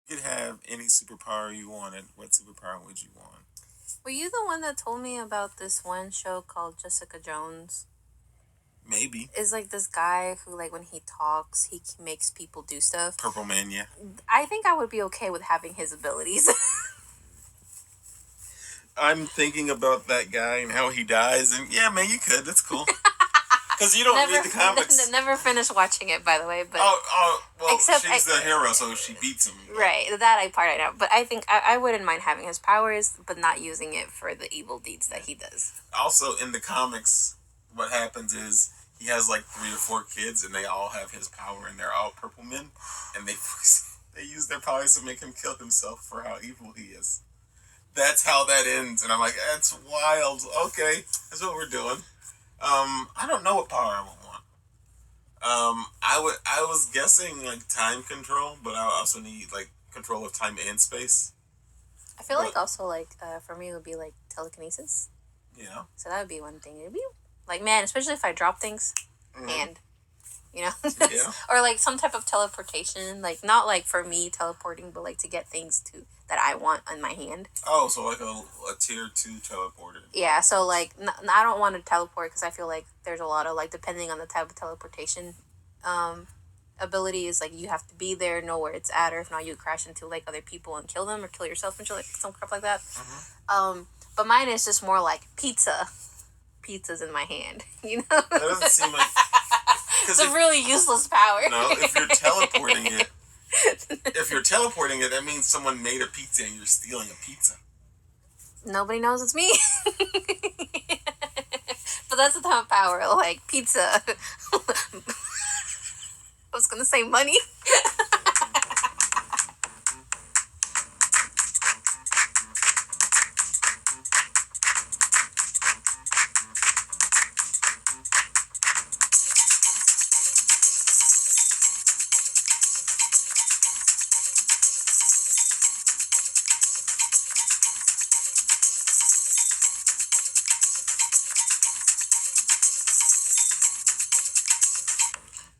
You could have any superpower you wanted, what superpower would you want? Were you the one that told me about this one show called Jessica Jones? Maybe. It's like this guy who, like, when he talks, he makes people do stuff. Purple Man, yeah. I think I would be okay with having his abilities. I'm thinking about that guy and how he dies, and yeah, man, you could. That's cool. Because you don't read the comics. Never finished watching it, by the way. But well, she's the hero, so she beats him. Right, that part I know. But I think I wouldn't mind having his powers, but not using it for the evil deeds that he does. Also, in the comics, what happens is he has like 3 or 4 kids, and they all have his power, and they're all purple men, and they use their powers to make him kill himself for how evil he is. That's how that ends, and I'm like, that's wild. Okay, that's what we're doing. I don't know what power I would want. I was guessing like time control, but I also need like control of time and space. I feel like also like for me it would be like telekinesis. Yeah. So that would be one thing. It'd be like, man, especially if I drop things, and yeah. Or like some type of teleportation, like not like for me teleporting, but like to get things that I want on my hand. Oh, so like a tier 2 teleporter. Yeah, so like I don't want to teleport because I feel like there's a lot of like, depending on the type of teleportation ability, is like you have to be there, know where it's at, or if not you crash into like other people and kill them or kill yourself and shit, like some crap like that. But mine is just more like pizza's in my hand, you know. That doesn't seem like it's a really useless power. No, if you're teleporting it, that means someone made a pizza and you're stealing a pizza. Nobody knows it's me. But that's the type of power, like pizza. I was gonna say money.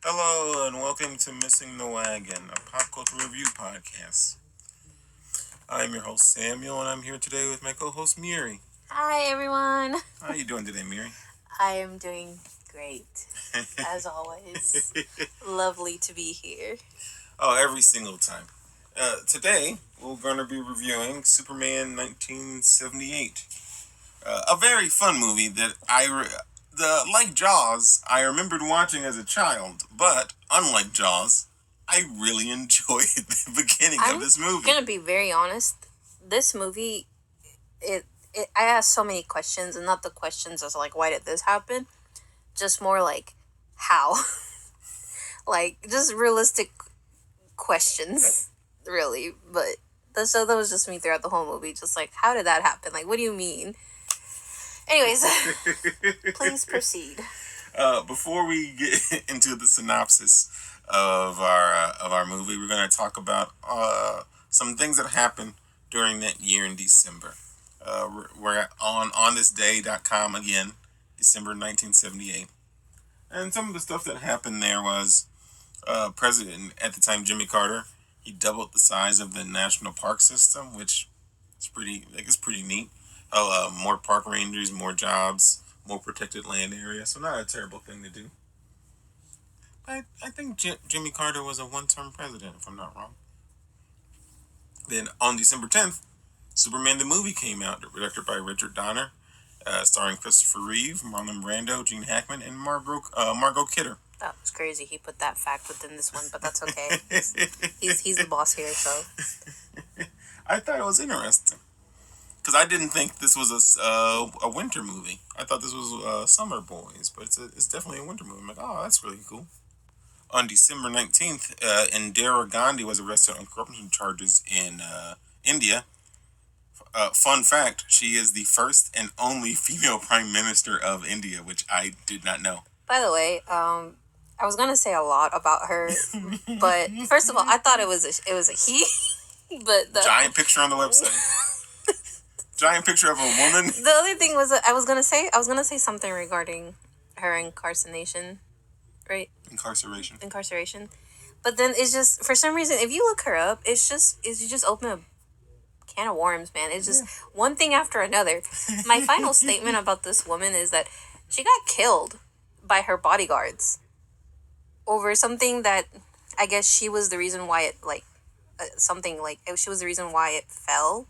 Hello and welcome to Missing the Wagon, a pop culture review podcast. I'm your host Samuel, and I'm here today with my co-host Miri. Hi everyone. How are you doing today, Miri? I am doing great, as always. Lovely to be here. Oh, every single time. Today we're going to be reviewing Superman 1978, a very fun movie that like Jaws, I remembered watching as a child, but unlike Jaws, I really enjoyed the beginning of this movie. I'm gonna be very honest. This movie, I asked so many questions, and not the questions as like, why did this happen? Just more like, how? Like, just realistic questions, really. But so that was just me throughout the whole movie. Just like, how did that happen? Like, what do you mean? Anyways, please proceed. Before we get into the synopsis of our movie, we're going to talk about some things that happened during that year in December. We're on onthisday.com again, December 1978. And some of the stuff that happened there was President at the time, Jimmy Carter, he doubled the size of the national park system, which is pretty neat. More park rangers, more jobs, more protected land area. So not a terrible thing to do. But I think Jimmy Carter was a one-term president, if I'm not wrong. Then on December 10th, Superman the movie came out, directed by Richard Donner, starring Christopher Reeve, Marlon Brando, Gene Hackman, and Margot Kidder. That was crazy. He put that fact within this one, but that's okay. He's the boss here, so. I thought it was interesting. Because I didn't think this was a winter movie. I thought this was Summer Boys, but it's definitely a winter movie. I'm like, oh, that's really cool. On December 19th, Indira Gandhi was arrested on corruption charges in India. Fun fact, she is the first and only female prime minister of India, which I did not know. By the way, I was going to say a lot about her, but first of all, I thought it was a he. But the giant picture on the website. Giant picture of a woman. The other thing was I was gonna say something regarding her incarceration, right? Incarceration. But then it's just, for some reason, if you look her up, you just open a can of worms, man. It's just one thing after another. My final statement about this woman is that she got killed by her bodyguards over something that I guess she was the reason why it, like, something like, she was the reason why it fell.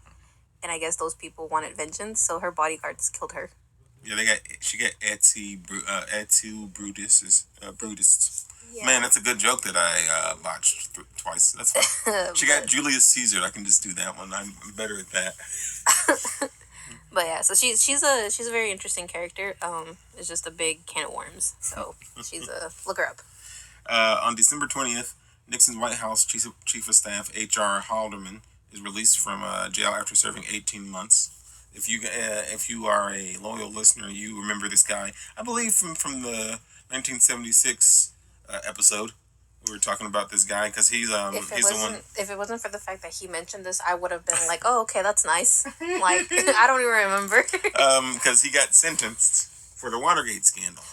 And I guess those people wanted vengeance, so her bodyguards killed her. Yeah, she got et Brutus. Yeah. Man, that's a good joke that I botched twice. That's fine. She got Julius Caesar. I can just do that one. I'm better at that. But yeah, so she's a very interesting character. It's just a big can of worms. So she's a look her up. On December 20th, Nixon's White House Chief of Staff H.R. Haldeman is released from jail after serving 18 months. If you are a loyal listener, you remember this guy. I believe from the 1976 episode. We were talking about this guy because he's the one. If it wasn't for the fact that he mentioned this, I would have been like, "Oh, okay, that's nice." Like, I don't even remember. Because he got sentenced for the Watergate scandal.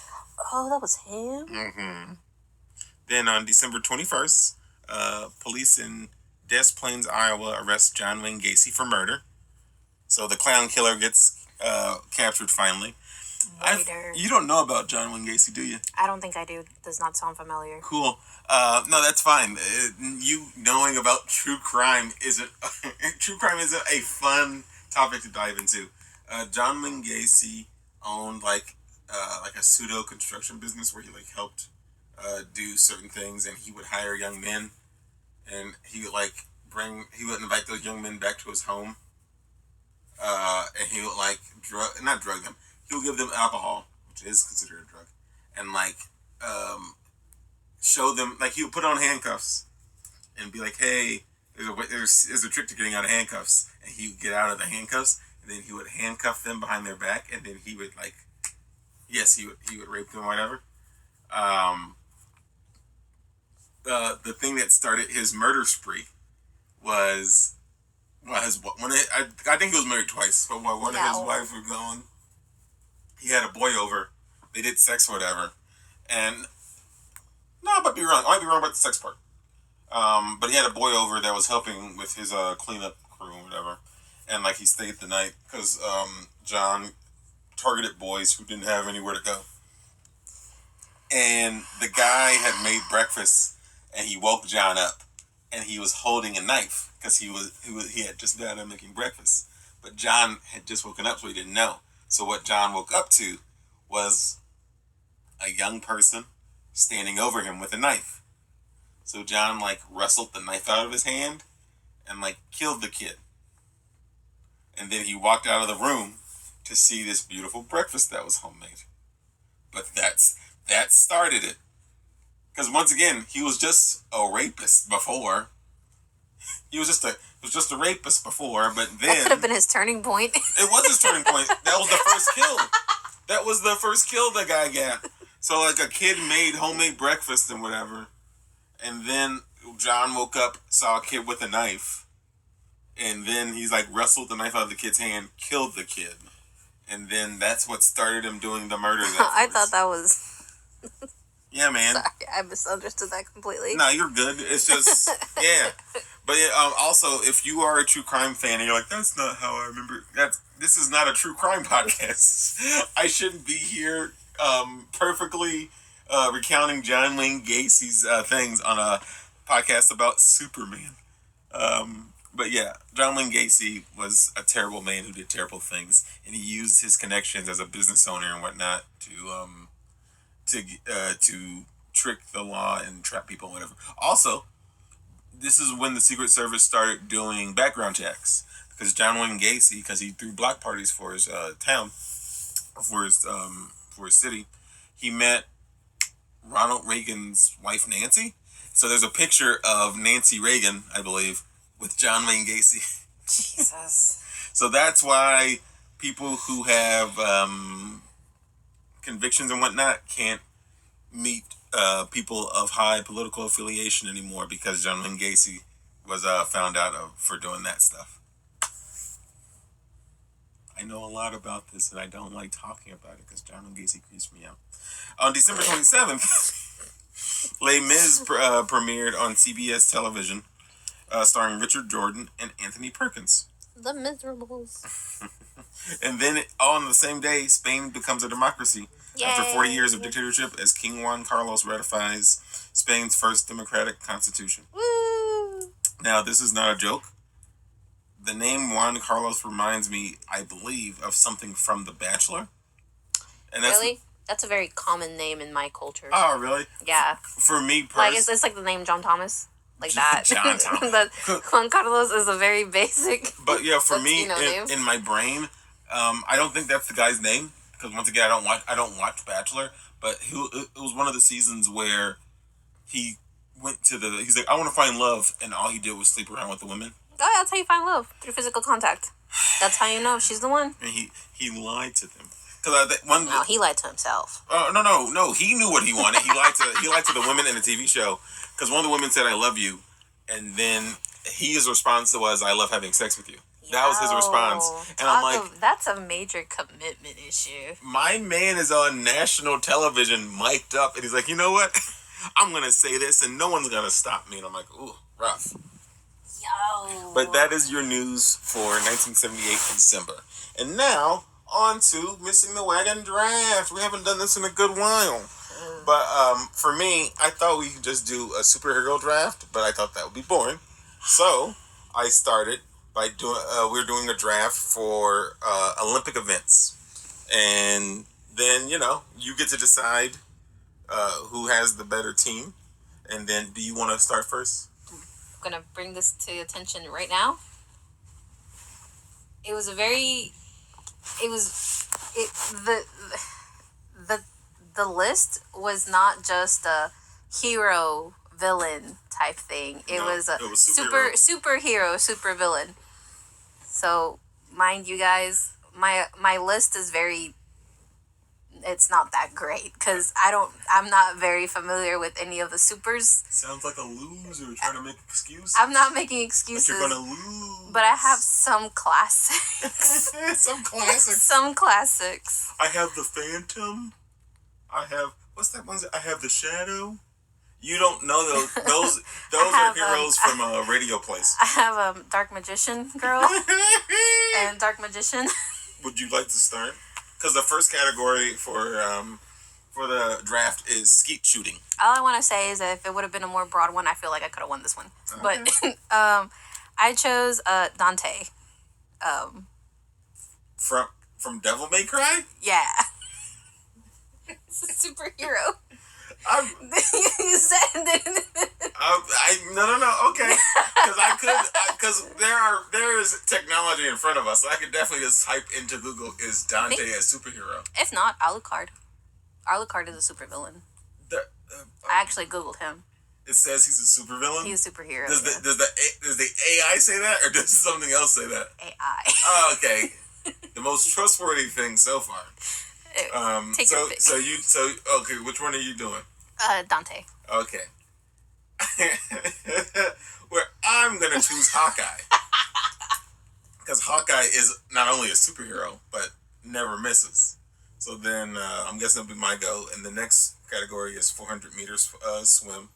Oh, that was him. Mm-hmm. Then on December 21st, police in Des Plaines, Iowa, arrest John Wayne Gacy for murder. So the clown killer gets captured finally. You don't know about John Wayne Gacy, do you? I don't think I do. Does not sound familiar. Cool. No, that's fine. You knowing about true crime isn't a fun topic to dive into. John Wayne Gacy owned like a pseudo construction business where he like helped do certain things, and he would hire young men, and he would invite those young men back to his home, and he would like not drug them. He would give them alcohol, which is considered a drug, and show them, like, he would put on handcuffs and be like, "Hey, there's a trick to getting out of handcuffs," and he would get out of the handcuffs, and then he would handcuff them behind their back, and then he would he would rape them or whatever. The thing that started his murder spree was I think he was married twice, but while one of his wives were gone, he had a boy over. They did sex or whatever, and no, I might be wrong. I might be wrong about the sex part. But he had a boy over that was helping with his cleanup crew or whatever, and like he stayed the night because John targeted boys who didn't have anywhere to go. And the guy had made breakfast, and he woke John up, and he was holding a knife because he had just been making breakfast, but John had just woken up, so he didn't know. So what John woke up to was a young person standing over him with a knife. So John wrestled the knife out of his hand and killed the kid. And then he walked out of the room to see this beautiful breakfast that was homemade. But that started it. Because once again, he was just a rapist before. He was just a rapist before, but then that could have been his turning point. It was his turning point. That was the first kill. That was the first kill the guy got. So a kid made homemade breakfast and whatever, and then John woke up, saw a kid with a knife, and then he's wrestled the knife out of the kid's hand, killed the kid, and then that's what started him doing the murders. I thought that was. Yeah, man. Sorry, I misunderstood that completely. No, you're good. It's just yeah. But also, if you are a true crime fan and you're like, that's not how I remember. This is not a true crime podcast. I shouldn't be here perfectly recounting John Wayne Gacy's things on a podcast about Superman. But yeah, John Wayne Gacy was a terrible man who did terrible things, and he used his connections as a business owner and whatnot to trick the law and trap people and whatever. Also, this is when the Secret Service started doing background checks, because John Wayne Gacy, because he threw block parties for his town, for his city, he met Ronald Reagan's wife Nancy. So there's a picture of Nancy Reagan, I believe, with John Wayne Gacy. Jesus. So that's why people who have convictions and whatnot can't meet people of high political affiliation anymore, because John Wayne Gacy was found out for doing that stuff. I know a lot about this, and I don't like talking about it because John Wayne Gacy creeps me out. On December 27th, Les Mis premiered on CBS television, starring Richard Jordan and Anthony Perkins. The Miserables. And then, on the same day, Spain becomes a democracy. Yay. After 40 years of dictatorship, as King Juan Carlos ratifies Spain's first democratic constitution. Woo! Now, this is not a joke. The name Juan Carlos reminds me, I believe, of something from The Bachelor. And that's Really? That's a very common name in my culture. Oh, really? Yeah. For me, Like, it's like the name John Thomas. Like that. John Thomas. But Juan Carlos is a very basic. But yeah, for me, name. in my brain, I don't think that's the guy's name. Because once again, I don't watch Bachelor. But it was one of the seasons where he went to he's like, I want to find love. And all he did was sleep around with the women. Oh, that's how you find love. Through physical contact. That's how you know she's the one. And he lied to them. No, he lied to himself. No. He knew what he wanted. He lied to the women in the TV show. Because one of the women said, I love you. And then his response was, I love having sex with you. That was his response. And I'm like, that's a major commitment issue. My man is on national television, mic'd up. And he's like, you know what? I'm going to say this and no one's going to stop me. And I'm like, ooh, rough. Yo. But that is your news for 1978 December. And now, on to Missing the Wagon Draft. We haven't done this in a good while. But for me, I thought we could just do a superhero draft, but I thought that would be boring. So I started by doing. We're doing a draft for Olympic events, and then you get to decide who has the better team. And then, do you want to start first? I'm gonna bring this to attention right now. It was the list was not just a hero villain type thing. It was a superhero super villain. So mind you guys, my list is it's not that great because I'm not very familiar with any of the supers. Sounds like a loser trying to make excuses. I'm not making excuses. Like you're gonna lose. But I have some classics. Some classics. I have the Phantom. I have I have the Shadow. You don't know those. Those are heroes from a radio place. I have Dark Magician Girl and Dark Magician. Would you like to start? Because the first category for the draft is skeet shooting. All I want to say is that if it would have been a more broad one, I feel like I could have won this one. Okay. But I chose Dante. From Devil May Cry? Yeah. It's a superhero. You said it. No. Okay, because there is technology in front of us. So I could definitely just type into Google, is Dante a superhero? If not, Alucard. Alucard is a supervillain. I actually Googled him. It says he's a supervillain? He's a superhero. Does the AI say that, or does something else say that? AI. Oh, okay. The most trustworthy thing so far. Take your pick. Okay, which one are you doing? Dante. Okay. Where I'm gonna choose Hawkeye. Because Hawkeye is not only a superhero, but never misses. So then I'm guessing it'll be my go. And the next category is 400 meters swim.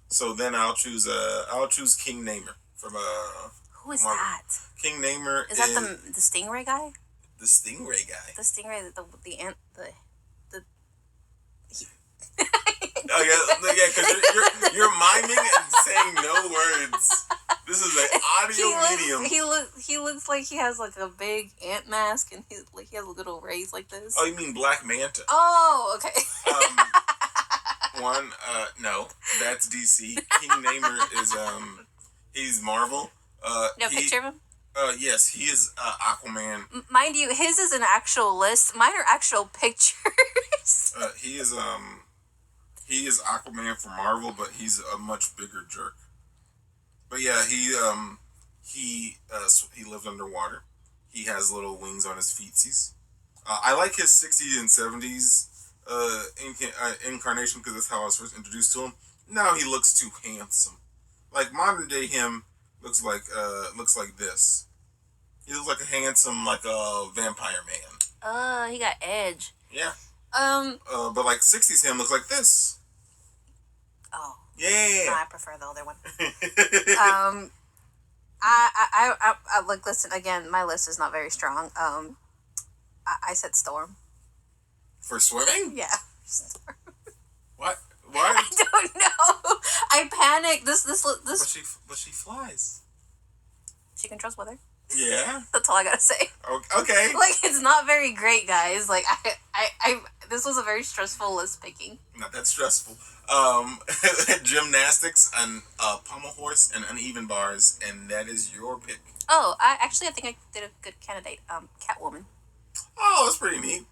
So then I'll choose King Namor from Who is that? King Namor is that the Stingray guy? The Stingray guy. The Stingray, the ant, the. Oh yeah, because you're miming and saying no words. This is an audio medium. He looks like he has like a big ant mask and he has a little rays like this. Oh, you mean Black Manta? Oh, okay. No, that's DC. King Namor is he's Marvel. No picture of him. Yes, he is Aquaman. Mind you, his is an actual list. Mine are actual pictures. He is Aquaman for Marvel, but he's a much bigger jerk. But yeah, he lived underwater. He has little wings on his feetsies. I like his 60s and 70s incarnation because that's how I was first introduced to him. Now he looks too handsome. Like modern day him looks like this. He looks like a handsome, like a vampire man. He got edge. Yeah. But like 60s him looks like this. Oh. Yeah. No, I prefer the other one. I look. Listen again. My list is not very strong. I said Storm. For swimming? Yeah. What? I don't know. I panicked. This. But she flies. She controls weather. Yeah. That's all I gotta say. Okay. Like, it's not very great, guys. Like, I this was a very stressful list picking. Not that stressful. Gymnastics and pommel horse and uneven bars, and that is your pick. Oh, I think I did a good candidate. Catwoman. Oh, that's pretty neat.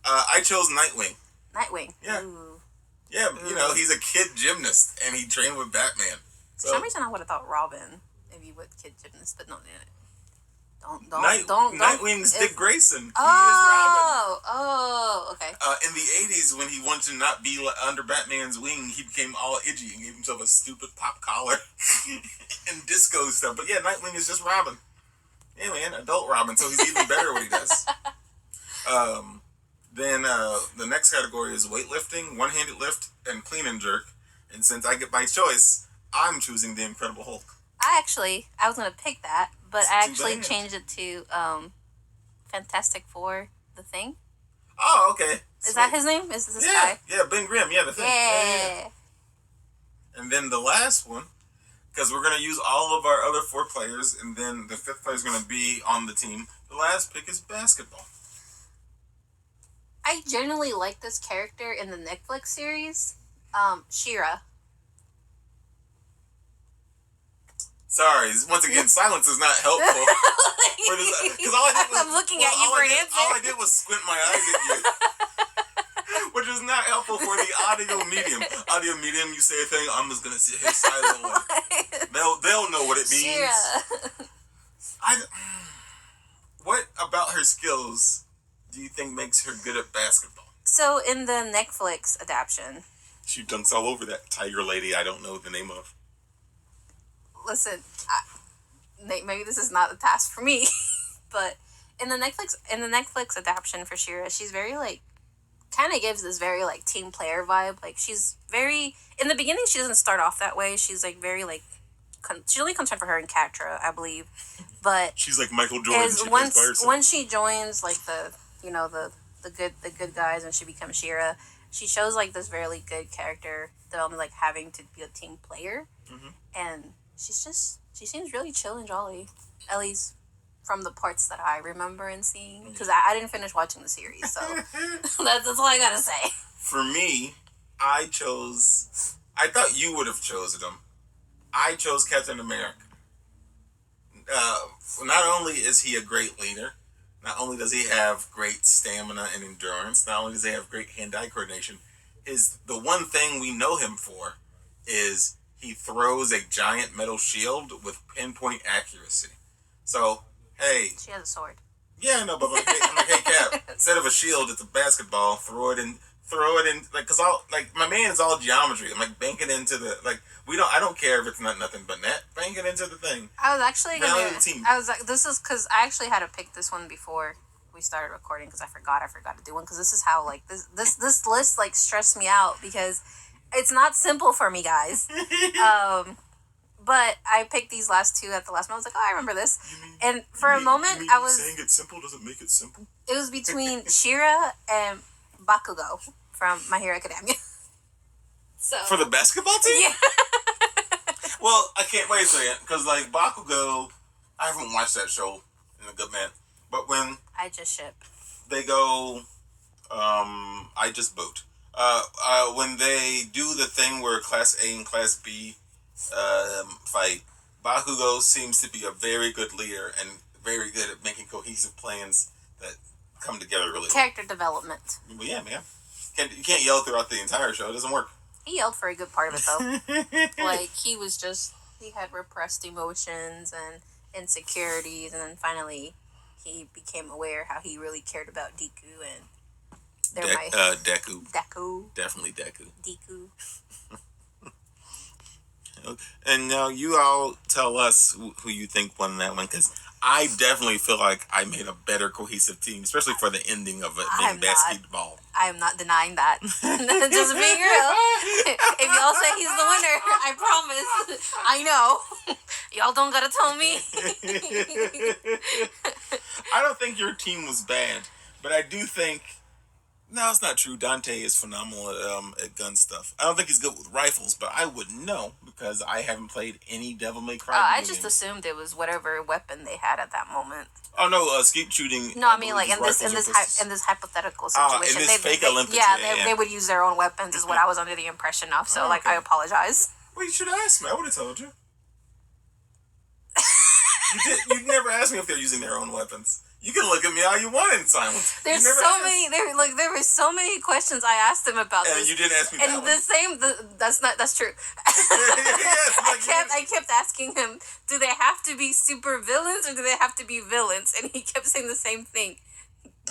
I chose Nightwing. Nightwing. Yeah. Ooh. Yeah, you know, he's a kid gymnast, and he trained with Batman. So. For some reason, I would have thought Robin if you would kid gymnast, but no, don't. Nightwing's Dick Grayson. Oh, he is Robin. Oh, okay. In the 80s, when he wanted to not be under Batman's wing, he became all itchy and gave himself a stupid pop collar and disco stuff. But yeah, Nightwing is just Robin. Yeah, man, adult Robin, so he's even better at what he does. Then the next category is weightlifting, one-handed lift, and clean and jerk. And since I get my choice, I'm choosing the Incredible Hulk. I was going to pick that, but I actually changed it to Fantastic Four, The Thing. Oh, okay. Is that his name? Is this guy? Yeah, Ben Grimm, yeah, The Thing. Yeah. And then the last one, because we're going to use all of our other 4 players, and then the 5th player is going to be on the team. The last pick is basketball. I generally like this character in the Netflix series, She-Ra. Sorry, once again, silence is not helpful. Because I'm looking at you for an answer. All I did was squint my eyes at you. Which is not helpful for the audio medium. Audio medium, you say a thing, I'm just going to sit here silently. They'll know what it means. She-Ra. What about her skills do you think makes her good at basketball? So, in the Netflix adaptation... She dunks all over that tiger lady I don't know the name of. Listen, maybe this is not a task for me, but in the Netflix adaptation for She-Ra, she's very, like, kind of gives this very, like, team player vibe. Like, she's very... In the beginning, she doesn't start off that way. She's, like, very, like... she's only concerned for her and Catra, I believe. But... She's like Michael Jordan. Once she joins, like, the good guys and she becomes She-Ra, she shows, like, this very good character development, like, having to be a team player. Mm-hmm. And she seems really chill and jolly. At least from the parts that I remember and seeing. Because I didn't finish watching the series, so that's all I gotta say. For me, I thought you would have chosen him. I chose Captain America. Not only is he a great leader, not only does he have great stamina and endurance, not only does he have great hand-eye coordination, the one thing we know him for is he throws a giant metal shield with pinpoint accuracy. So, hey... She has a sword. Yeah, no, but I'm like, hey, Cap, instead of a shield, it's a basketball. Throw it in, like, cause my man is all geometry. I'm like, bank it into the, like, I don't care if it's not nothing but net. Bank it into the thing. I was actually this is because I actually had to pick this one before we started recording because I forgot to do one because this is how, like, this list, like, stressed me out because it's not simple for me, guys. But I picked these last 2 at the last moment. I was like, oh, I remember this. And for a moment, I was... saying it's simple doesn't make it simple? It was between She-Ra and Bakugo from My Hero Academia. So for the basketball team? Yeah. Well, I can't wait a second. Because, like, Bakugo... I haven't watched that show in a good man. But when... I just ship. They go... I just boot. When they do the thing where Class A and Class B fight, Bakugo seems to be a very good leader and very good at making cohesive plans that come together really well. Character development. Well, yeah, man. You can't yell throughout the entire show. It doesn't work. He yelled for a good part of it, though. Like, he had repressed emotions and insecurities, and then finally he became aware how he really cared about Deku and... Deku. Deku. Definitely Deku. Deku. And now you all tell us who you think won that one, because I definitely feel like I made a better cohesive team, especially for the ending of it being basketball. I'm not denying that. Just being real. If y'all say he's the winner, I promise. I know. Y'all don't gotta tell me. I don't think your team was bad, but I do think. No, it's not true. Dante is phenomenal at gun stuff. I don't think he's good with rifles, but I wouldn't know because I haven't played any Devil May Cry. I just assumed it was whatever weapon they had at that moment. Oh no, skeet shooting. No, I mean like in this hypothetical situation, in this fake Olympics. They would use their own weapons, is what I was under the impression of. So I apologize. Well, you should have asked me. I would have told you. You never asked me if they're using their own weapons. You can look at me all you want in silence. There were so many questions I asked him about and this. And you didn't ask me and that's true. Yes, I kept asking him, do they have to be super villains or do they have to be villains? And he kept saying the same thing.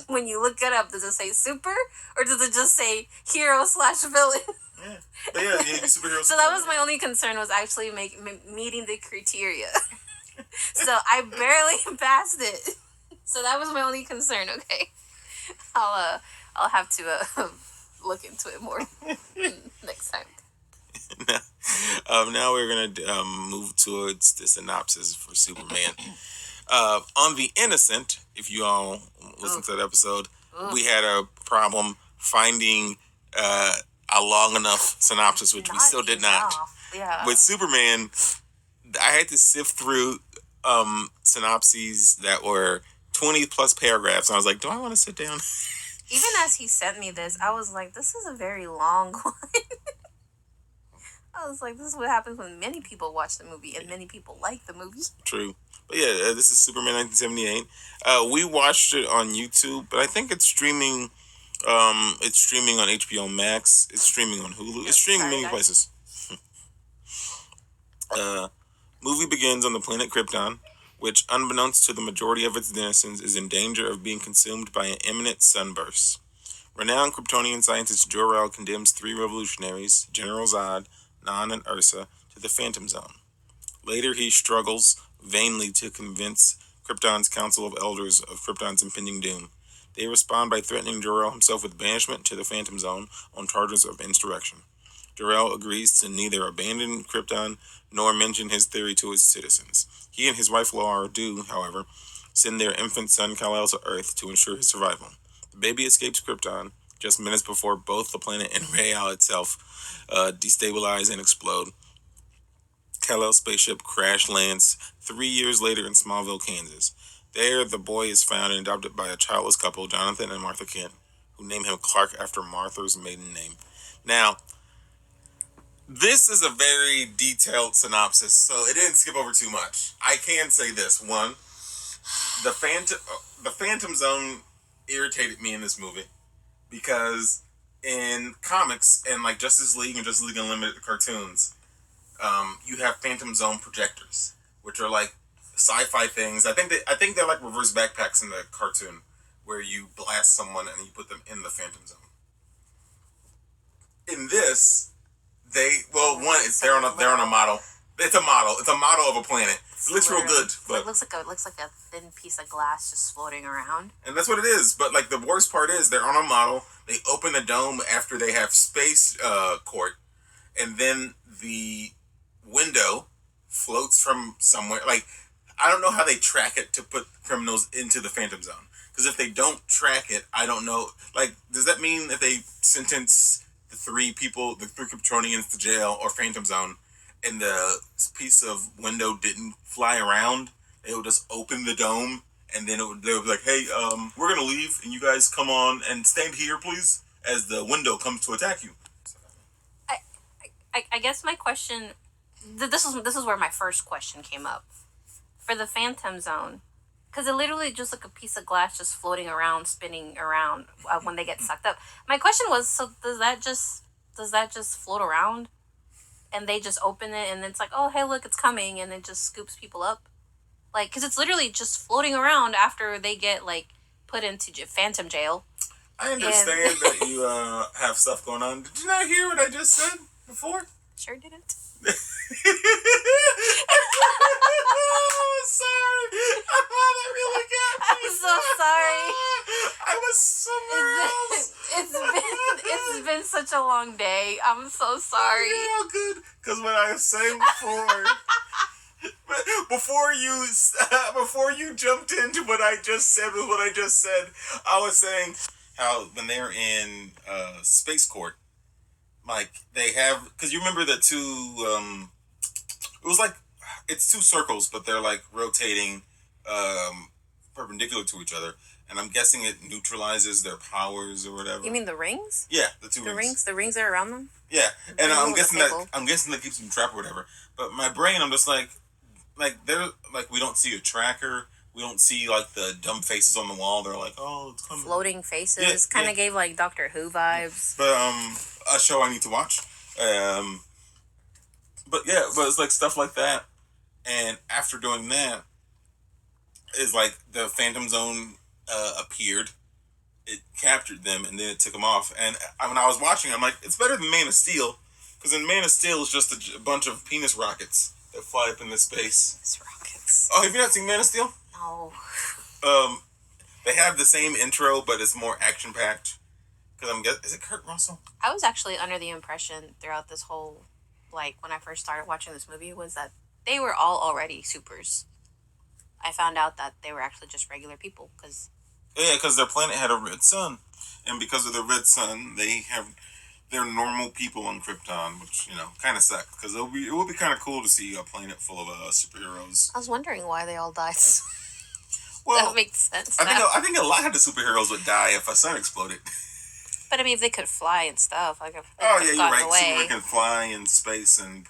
When you look it up, does it say super or does it just say hero/villain? Yeah. But yeah, superhero. So that was my only concern, was actually meeting the criteria. So I barely passed it. So that was my only concern. Okay, I'll have to look into it more next time. Now we're gonna move towards the synopsis for Superman. On The Innocent, if you all listened to that episode, we had a problem finding a long enough synopsis, which we still did not. Yeah. With Superman, I had to sift through synopses that were 20 plus paragraphs, and I was like, do I want to sit down? Even as he sent me this, I was like, this is a very long one. I was like, this is what happens when many people watch the movie and many people like the movie. True. But yeah, this is Superman 1978. We watched it on YouTube, but I think it's streaming. It's streaming on HBO Max. It's streaming on Hulu. It's streaming many places. Movie begins on the planet Krypton, which, unbeknownst to the majority of its denizens, is in danger of being consumed by an imminent sunburst. Renowned Kryptonian scientist Jor-El condemns 3 revolutionaries, General Zod, Nan, and Ursa, to the Phantom Zone. Later, he struggles vainly to convince Krypton's Council of Elders of Krypton's impending doom. They respond by threatening Jor-El himself with banishment to the Phantom Zone on charges of insurrection. Jor-El agrees to neither abandon Krypton nor mention his theory to his citizens. He and his wife Laura do, however, send their infant son Kal-El to Earth to ensure his survival. The baby escapes Krypton just minutes before both the planet and Real itself destabilize and explode. Kal-El's spaceship crash lands 3 years later in Smallville, Kansas. There, the boy is found and adopted by a childless couple, Jonathan and Martha Kent, who name him Clark after Martha's maiden name. Now, this is a very detailed synopsis, so it didn't skip over too much. I can say this. One, the Phantom Zone irritated me in this movie because in comics and like Justice League and Justice League Unlimited cartoons, you have Phantom Zone projectors, which are like sci-fi things. I think they're like reverse backpacks in the cartoon, where you blast someone and you put them in the Phantom Zone. In this, they're on a model. It's a model of a planet. It looks real good, but it looks like a thin piece of glass just floating around. And that's what it is. But like the worst part is they're on a model. They open the dome after they have space court, and then the window floats from somewhere. Like, I don't know how they track it to put criminals into the Phantom Zone. Because if they don't track it, I don't know. Like, does that mean that they sentence the 3 Kryptonians to jail or Phantom Zone, and the piece of window didn't fly around? They would just open the dome, and then they would be like, hey, we're going to leave, and you guys come on and stand here, please, as the window comes to attack you. I guess my question, this is where my first question came up. For the Phantom Zone, because it literally just like a piece of glass just floating around, spinning around when they get sucked up. My question was, so does that just float around, and they just open it, and it's like, oh hey look, it's coming, and it just scoops people up, like, because it's literally just floating around after they get like put into Phantom Jail. I understand that you have stuff going on. Did you not hear what I just said before? Sure didn't. Oh, sorry. That really got me. I'm so sorry. I was somewhere else. It's been such a long day. I'm so sorry. You're all good. Because what I was saying before, before you jumped into what I just said with what I just said, I was saying how when they're in Space Court, like they have, because you remember the two, it was like it's two circles, but they're like rotating perpendicular to each other, and I'm guessing it neutralizes their powers or whatever. You mean the rings? Yeah, the two rings. The rings are around them. Yeah, and I'm guessing that keeps them trapped or whatever. But my brain, I'm just like they're like we don't see a tracker. We don't see like the dumb faces on the wall. They're like, oh, it's coming. Floating faces. Yeah, kind of gave like Doctor Who vibes. But a show I need to watch. But it's like stuff like that. And after doing that, is like the Phantom Zone appeared. It captured them, and then it took them off. And when I was watching, I'm like, it's better than Man of Steel, because in Man of Steel it's just a bunch of penis rockets that fly up into space. Penis rockets. Oh, have you not seen Man of Steel? No. They have the same intro, but it's more action packed. Because I'm guessing, is it Kurt Russell? I was actually under the impression throughout this whole, like when I first started watching this movie, was that they were all already supers. I found out that they were actually just regular people, because their planet had a red sun, and because of the red sun, they're normal people on Krypton, which kind of sucks, because it will be kind of cool to see a planet full of superheroes. I was wondering why they all died. Well, that makes sense. I think a lot of the superheroes would die if a sun exploded. But I mean, if they could fly and stuff, like if they you're right. Superman can fly in space and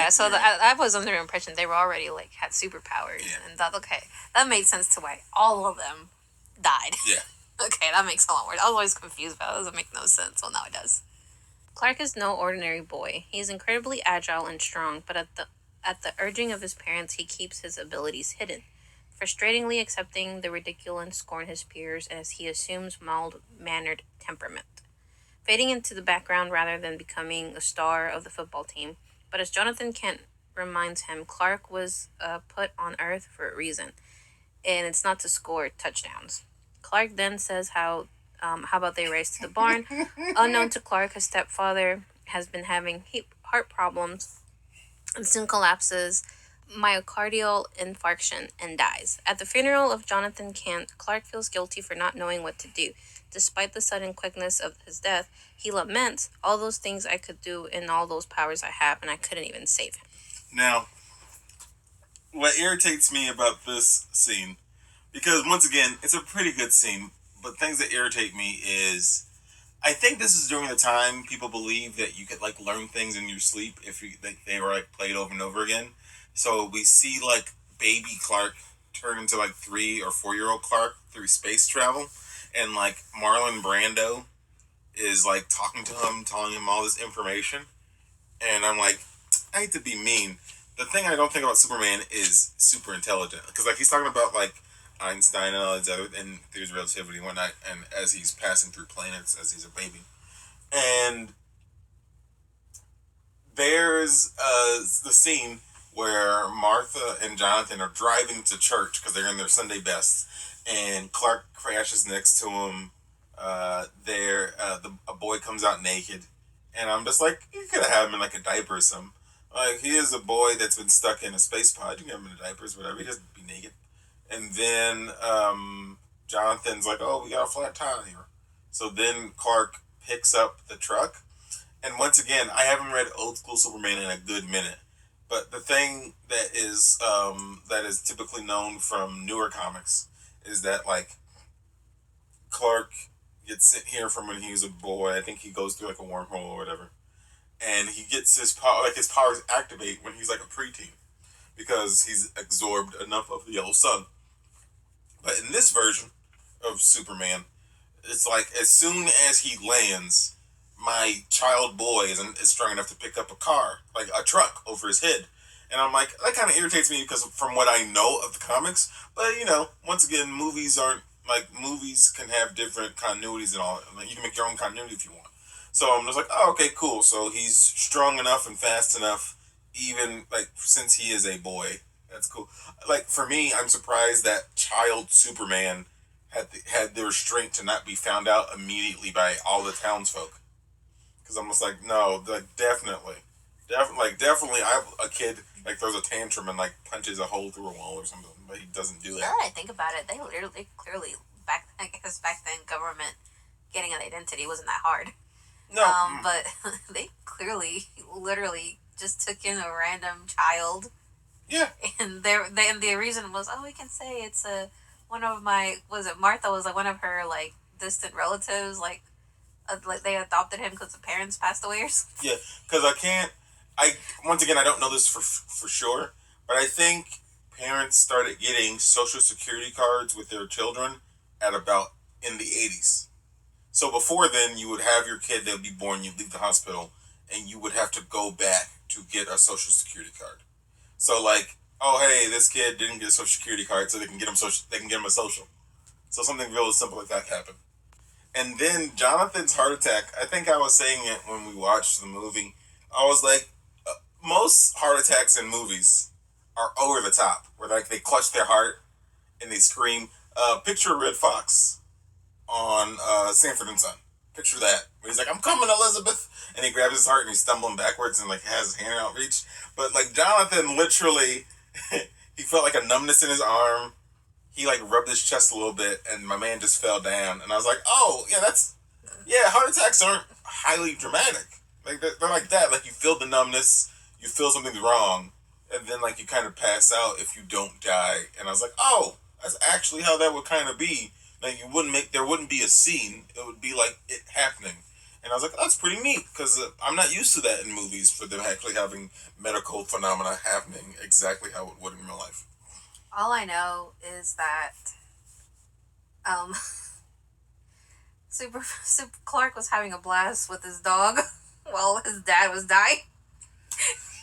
so I was under the impression they were already like had superpowers, and thought, okay, that made sense to why all of them died. Yeah. Okay, that makes a lot more. I was always confused about it. It doesn't make no sense. Well, now it does. Clark is no ordinary boy. He is incredibly agile and strong, but at the urging of his parents, he keeps his abilities hidden, frustratingly accepting the ridicule and scorn his peers as he assumes mild-mannered temperament, fading into the background rather than becoming a star of the football team. But as Jonathan Kent reminds him, Clark was put on Earth for a reason, and it's not to score touchdowns. Clark then says how about they race to the barn. Unknown to Clark, his stepfather has been having heart problems and soon collapses, myocardial infarction, and dies. At the funeral of Jonathan Kent, Clark feels guilty for not knowing what to do. Despite the sudden quickness of his death, he laments all those things I could do and all those powers I have, and I couldn't even save him. Now, what irritates me about this scene, because once again, it's a pretty good scene, but things that irritate me is, I think this is during the time people believe that you could like learn things in your sleep if they were like played over and over again. So we see like baby Clark turn into like 3 or 4-year-old Clark through space travel, and like Marlon Brando is like talking to him, telling him all this information, and I'm like, I hate to be mean. The thing I don't think about Superman is super intelligent, because like he's talking about like Einstein and all these other and theories of relativity and whatnot, and as he's passing through planets as he's a baby, and there's the scene where Martha and Jonathan are driving to church because they're in their Sunday best, and Clark crashes next to him. A boy comes out naked, and I'm just like, you could have had him in like a diaper or something. Like, he is a boy that's been stuck in a space pod. You can have him in diapers, whatever. He doesn't be naked. And then Jonathan's like, oh, we got a flat tire here. So then Clark picks up the truck. And once again, I haven't read Old School Superman in a good minute. But the thing that is typically known from newer comics is that, like, Clark gets sent here from when he was a boy. I think he goes through, like, a wormhole or whatever. And he gets his powers activate when he's, like, a preteen, because he's absorbed enough of the yellow sun. But in this version of Superman, it's like as soon as he lands, my child boy is strong enough to pick up a car, like a truck, over his head. And I'm like, that kind of irritates me because from what I know of the comics. But, once again, movies can have different continuities and all. Like, you can make your own continuity if you want. So I'm just like, oh, okay, cool. So he's strong enough and fast enough, even, like, since he is a boy. That's cool. Like, for me, I'm surprised that child Superman had their strength to not be found out immediately by all the townsfolk. because I'm just like, no, like definitely, a kid like throws a tantrum and like punches a hole through a wall or something, but he doesn't do Now that. that I think about it, they literally clearly back then government getting an identity wasn't that hard. No, But they clearly, literally, just took in a random child. Yeah. And the reason was, oh, we can say it's one of my, was it Martha, was like one of her like distant relatives, like they adopted him because the parents passed away or something. Yeah, because I once again I don't know this for sure, but I think parents started getting social security cards with their children at about in the 80s. So before then, you would have your kid that would be born, you'd leave the hospital, and you would have to go back to get a social security card. So like, oh hey, this kid didn't get a social security card, so they can get him a social. So something real simple like that happened. And then Jonathan's heart attack, I think I was saying it when we watched the movie. I was like, most heart attacks in movies are over the top, where like they clutch their heart and they scream. Picture Red Fox on Sanford and Son. Picture that. Where he's like, I'm coming, Elizabeth. And he grabs his heart and he's stumbling backwards and like has his hand out reach. But like Jonathan literally, he felt like a numbness in his arm. He like rubbed his chest a little bit and my man just fell down. And I was like, oh, yeah, heart attacks aren't highly dramatic. Like they're like that. Like you feel the numbness, you feel something's wrong, and then like you kind of pass out if you don't die. And I was like, oh, that's actually how that would kind of be. Like there wouldn't be a scene. It would be like it happening. And I was like, that's pretty neat because I'm not used to that in movies for them actually having medical phenomena happening exactly how it would in real life. All I know is that um, Super Clark was having a blast with his dog while his dad was dying.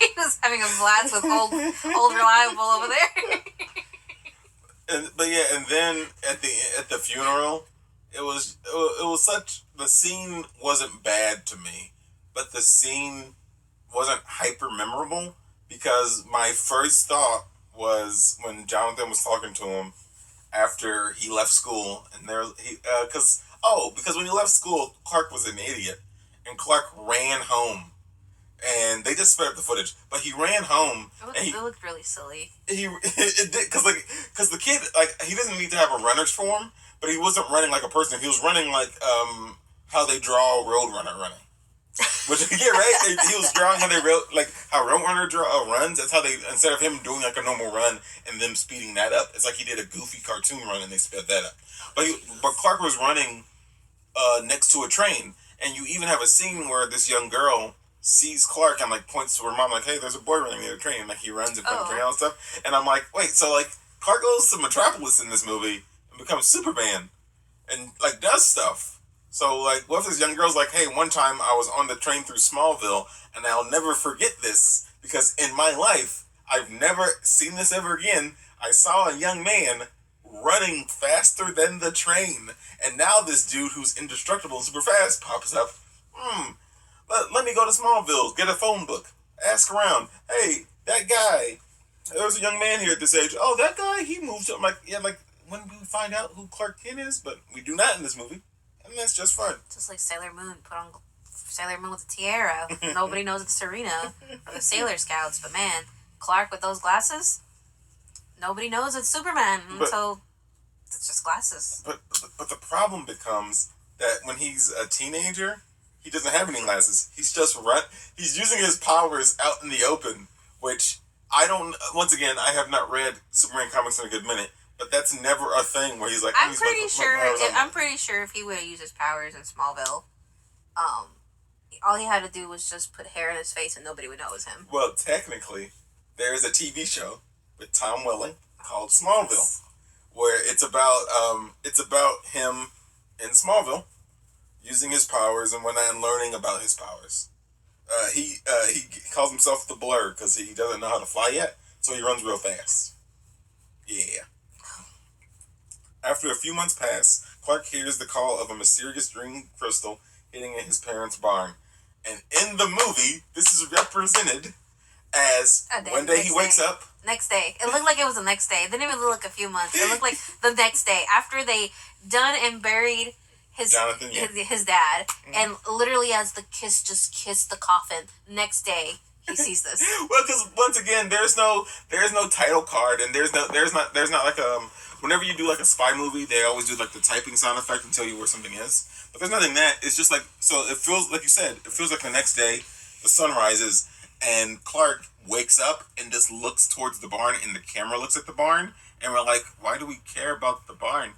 He was having a blast with old reliable over there. And then at the funeral, it was such, the scene wasn't bad to me, but the scene wasn't hyper memorable because my first thought was when Jonathan was talking to him after he left school, and because when he left school, Clark was an idiot, and Clark ran home, and they just sped up the footage, but he ran home. It looked really silly. It did because the kid, like, he doesn't need to have a runner's form, but he wasn't running like a person. He was running like how they draw Roadrunner running. Which, yeah, right. He was drawing how they wrote, like how Roadrunner runs. That's how they, instead of him doing like a normal run and them speeding that up, it's like he did a goofy cartoon run and they sped that up. But Clark was running next to a train, and you even have a scene where this young girl sees Clark and like points to her mom like, "Hey, there's a boy running near the train," and like he runs in front of the train and stuff. And I'm like, wait, so like Clark goes to Metropolis in this movie and becomes Superman and like does stuff. So, like, what if this young girl's like, hey, one time I was on the train through Smallville, and I'll never forget this, because in my life, I've never seen this ever again. I saw a young man running faster than the train, and now this dude who's indestructible and super fast pops up. Let me go to Smallville, get a phone book, ask around. Hey, that guy, there was a young man here at this age. Oh, that guy, he moved up. I'm like, yeah, like, when do we find out who Clark Kent is? But we do not in this movie. And that's just fun. Just like Sailor Moon, put on Sailor Moon with a tiara. Nobody knows it's Serena or the Sailor Scouts, but man, Clark with those glasses, nobody knows it's Superman until it's just glasses. But the problem becomes that when he's a teenager, he doesn't have any glasses. He's using his powers out in the open, which I don't. Once again, I have not read Superman comics in a good minute. But that's never a thing where he's like, I'm pretty sure if he would have used his powers in Smallville, all he had to do was just put hair in his face and nobody would know it was him. Well, technically, there is a TV show with Tom Welling called Smallville, where it's about him in Smallville using his powers and whatnot and learning about his powers. He calls himself the Blur because he doesn't know how to fly yet, so he runs real fast. Yeah. After a few months pass, Clark hears the call of a mysterious green crystal hitting in his parents' barn. And in the movie, this is represented as one day he wakes up. Next day. It looked like it was the next day. It didn't even look like a few months. It looked like the next day. After they done and buried Jonathan, yeah. his dad, and literally as the kiss just kissed the coffin, next day he sees this. Well, because once again, there's no title card, and there's not like whenever you do like a spy movie, they always do like the typing sound effect and tell you where something is. But there's nothing that. It's just like, so it feels like you said. It feels like the next day, the sun rises, and Clark wakes up and just looks towards the barn, and the camera looks at the barn, and we're like, why do we care about the barn?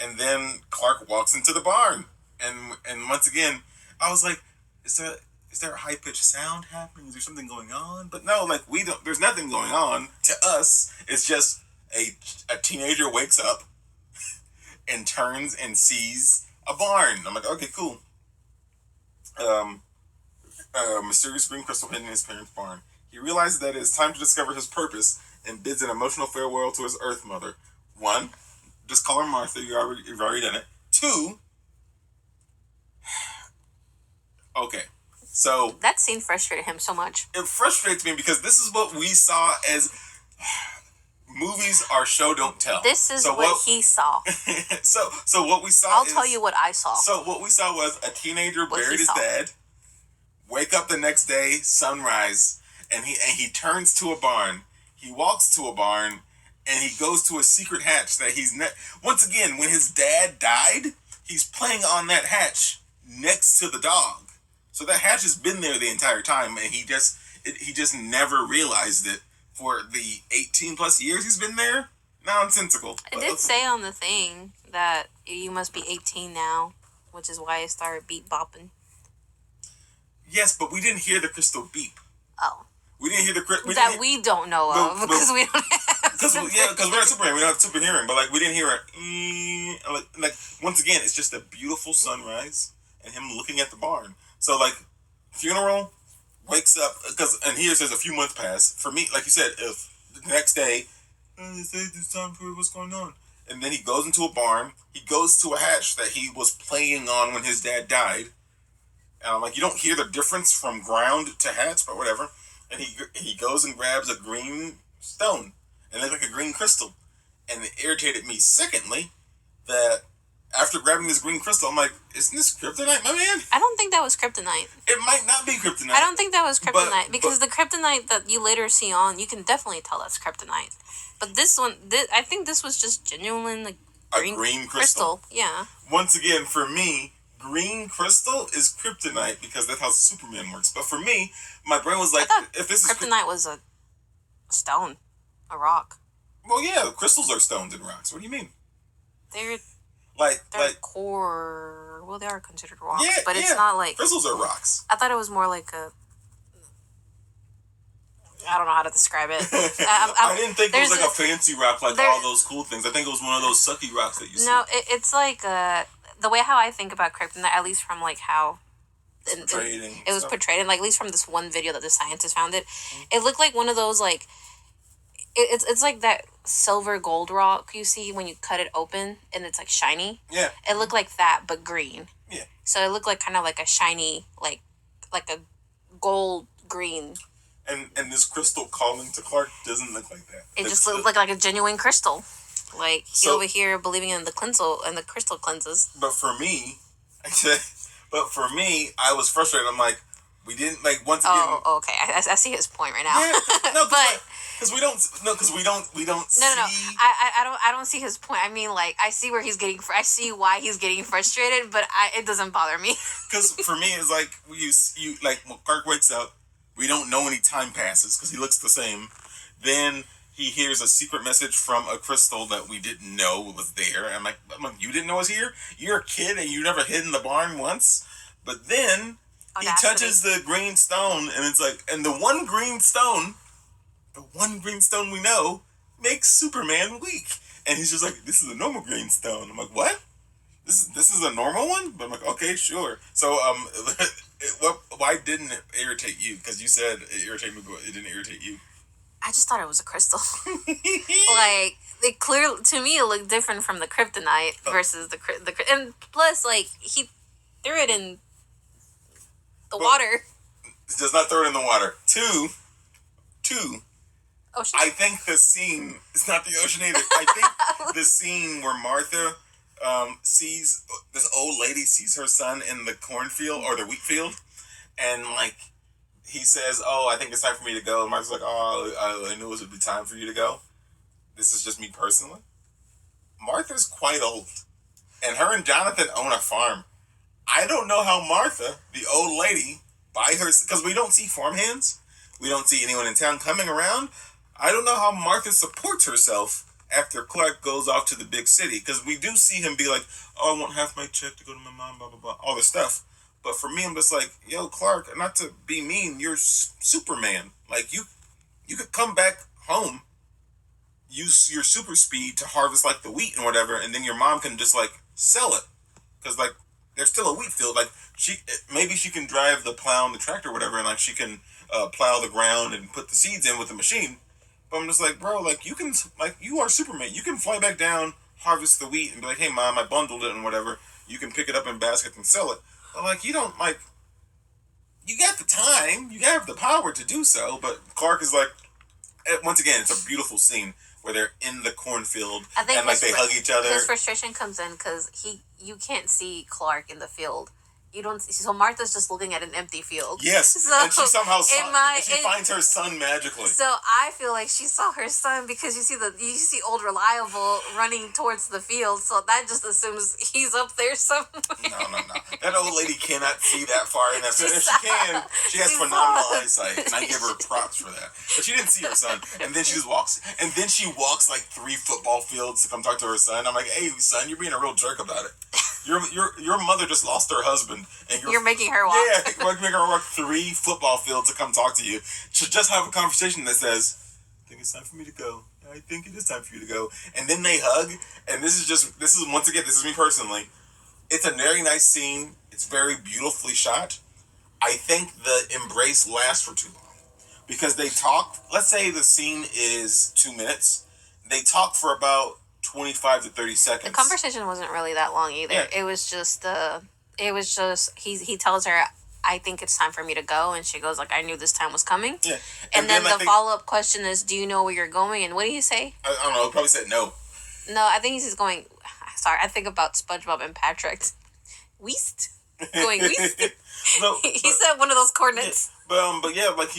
And then Clark walks into the barn, and once again, I was like, is there a high pitched sound happening? Is there something going on? But no, like we don't. There's nothing going on to us. It's just a teenager wakes up and turns and sees a barn. I'm like, okay, cool. Mysterious green crystal hidden in his parents' barn. He realizes that it is time to discover his purpose and bids an emotional farewell to his Earth mother. 1, just call her Martha. You've already done it. 2, okay. So that scene frustrated him so much. It frustrates me because this is what we saw as movies are show don't tell. This is what he saw. so what we saw. I'll tell you what I saw. So what we saw was a teenager buried his dad. Wake up the next day, sunrise, and he turns to a barn. He walks to a barn, and he goes to a secret hatch that once again, when his dad died, he's playing on that hatch next to the dog. So that hatch has been there the entire time, and he just never realized it for the 18 plus years he's been there. Nonsensical. It did say on the thing that you must be 18 now, which is why it started beep bopping. Yes, but we didn't hear the crystal beep. Oh. We didn't hear we don't know of because we don't have. Because we're not Superman, we don't have super hearing. But like we didn't hear like once again, it's just a beautiful sunrise and him looking at the barn. So like funeral, wakes up and here it says a few months pass. For me, like you said, if the next day, it's time for what's going on, and then he goes into a barn. He goes to a hatch that he was playing on when his dad died. And I'm like, you don't hear the difference from ground to hatch, but whatever. And he goes and grabs a green stone, and it looked like a green crystal, and it irritated me. Secondly, that after grabbing this green crystal, I'm like, isn't this kryptonite, my man? I don't think that was kryptonite. It might not be kryptonite. I don't think that was kryptonite because the kryptonite that you later see on, you can definitely tell that's kryptonite. But this one, I think this was just genuine a green crystal. Yeah. Once again, for me, green crystal is kryptonite because that's how Superman works. But for me, my brain was like, if this kryptonite was a stone, a rock. Well, yeah, crystals are stones and rocks. What do you mean? They're like core. Well, they are considered rocks, yeah, but it's not like crystals are rocks. I thought it was more like a. I don't know how to describe it. I didn't think it was like a fancy rock like all those cool things. I think it was one of those sucky rocks that you see. No, it's like the way how I think about kryptonite, at least from like how it was portrayed, and like at least from this one video that the scientists found it, it looked like one of those like it's like that silver gold rock you see when you cut it open and it's like shiny. Yeah. It looked like that but green. Yeah. So it looked like kind of like a shiny like a gold green. And this crystal calling to Clark doesn't look like that. It just looked like a genuine crystal. Like he over here believing in the crystal cleanses. But for me, I was frustrated. I'm like, we didn't like once again. Oh, okay. I see his point right now. Yeah, no, but because we don't. No, because we don't. No. I don't see his point. I mean, like I see where he's getting. I see why he's getting frustrated, but it doesn't bother me. Because for me, it's like you like when Clark wakes up. We don't know any time passes because he looks the same. Then he hears a secret message from a crystal that we didn't know was there. I'm like, you didn't know it was here? You're a kid and you never hid in the barn once? But then he touches the green stone and it's like, and the one green stone we know makes Superman weak. And he's just like, this is a normal green stone. I'm like, what? This is a normal one? But I'm like, okay, sure. So, why didn't it irritate you? Because you said it irritated me, but it didn't irritate you. I just thought it was a crystal. Like, to me, it looked different from the kryptonite versus the and plus, like, he threw it in the water. It does not throw it in the water. Two. Ocean. I think the scene, it's not the ocean either. I think the scene where Martha sees this old lady sees her son in the cornfield or the wheat field, and like he says, "Oh, I think it's time for me to go." And Martha's like, "Oh, I knew it would be time for you to go. This is just me personally." Martha's quite old, and her and Jonathan own a farm. I don't know how Martha, the old lady, by her, because we don't see farmhands, we don't see anyone in town coming around. I don't know how Martha supports herself after Clark goes off to the big city, because we do see him be like, "Oh, I want half my check to go to my mom, blah blah blah," all this stuff. But for me, I'm just like, "Yo, Clark, not to be mean, you're Superman. Like you could come back home, use your super speed to harvest like the wheat and whatever, and then your mom can just like sell it, because like there's still a wheat field. Like maybe she can drive the plow and the tractor or whatever, and like she can plow the ground and put the seeds in with the machine." But I'm just like, bro, like you can, like you are Superman. You can fly back down, harvest the wheat, and be like, "Hey, mom, I bundled it and whatever." You can pick it up in baskets and sell it. But like you don't like. You got the time, you have the power to do so, but Clark is like, once again, it's a beautiful scene where they're in the cornfield I think and like they hug each other. His frustration comes in because you can't see Clark in the field. You don't. So Martha's just looking at an empty field. Yes, so and she somehow finds her son magically. So I feel like she saw her son because you see old Reliable running towards the field. So that just assumes he's up there somewhere. No. That old lady cannot see that far in that field. If she can, she has phenomenal eyesight, and I give her props for that. But she didn't see her son, and then she just walks. And then she walks like 3 football fields to come talk to her son. I'm like, "Hey, son, you're being a real jerk about it. Your mother just lost her husband, and you're making her walk." Yeah, you're making her walk 3 football fields to come talk to you. To just have a conversation that says, "I think it's time for me to go. I think it is time for you to go." And then they hug, and this is once again, this is me personally. It's a very nice scene. It's very beautifully shot. I think the embrace lasts for too long because they talk. Let's say the scene is 2 minutes. They talk for about 25 to 30 seconds. The conversation wasn't really that long either. Yeah. It was just he tells her, "I think it's time for me to go," and she goes like, "I knew this time was coming." Yeah. And then the follow-up question is, "Do you know where you're going?" And what do you say? I don't know. He probably said no. No, I think he's going. Sorry, I think about SpongeBob and Patrick. Weast? Going Weast? He said one of those coordinates. Yeah, but yeah, like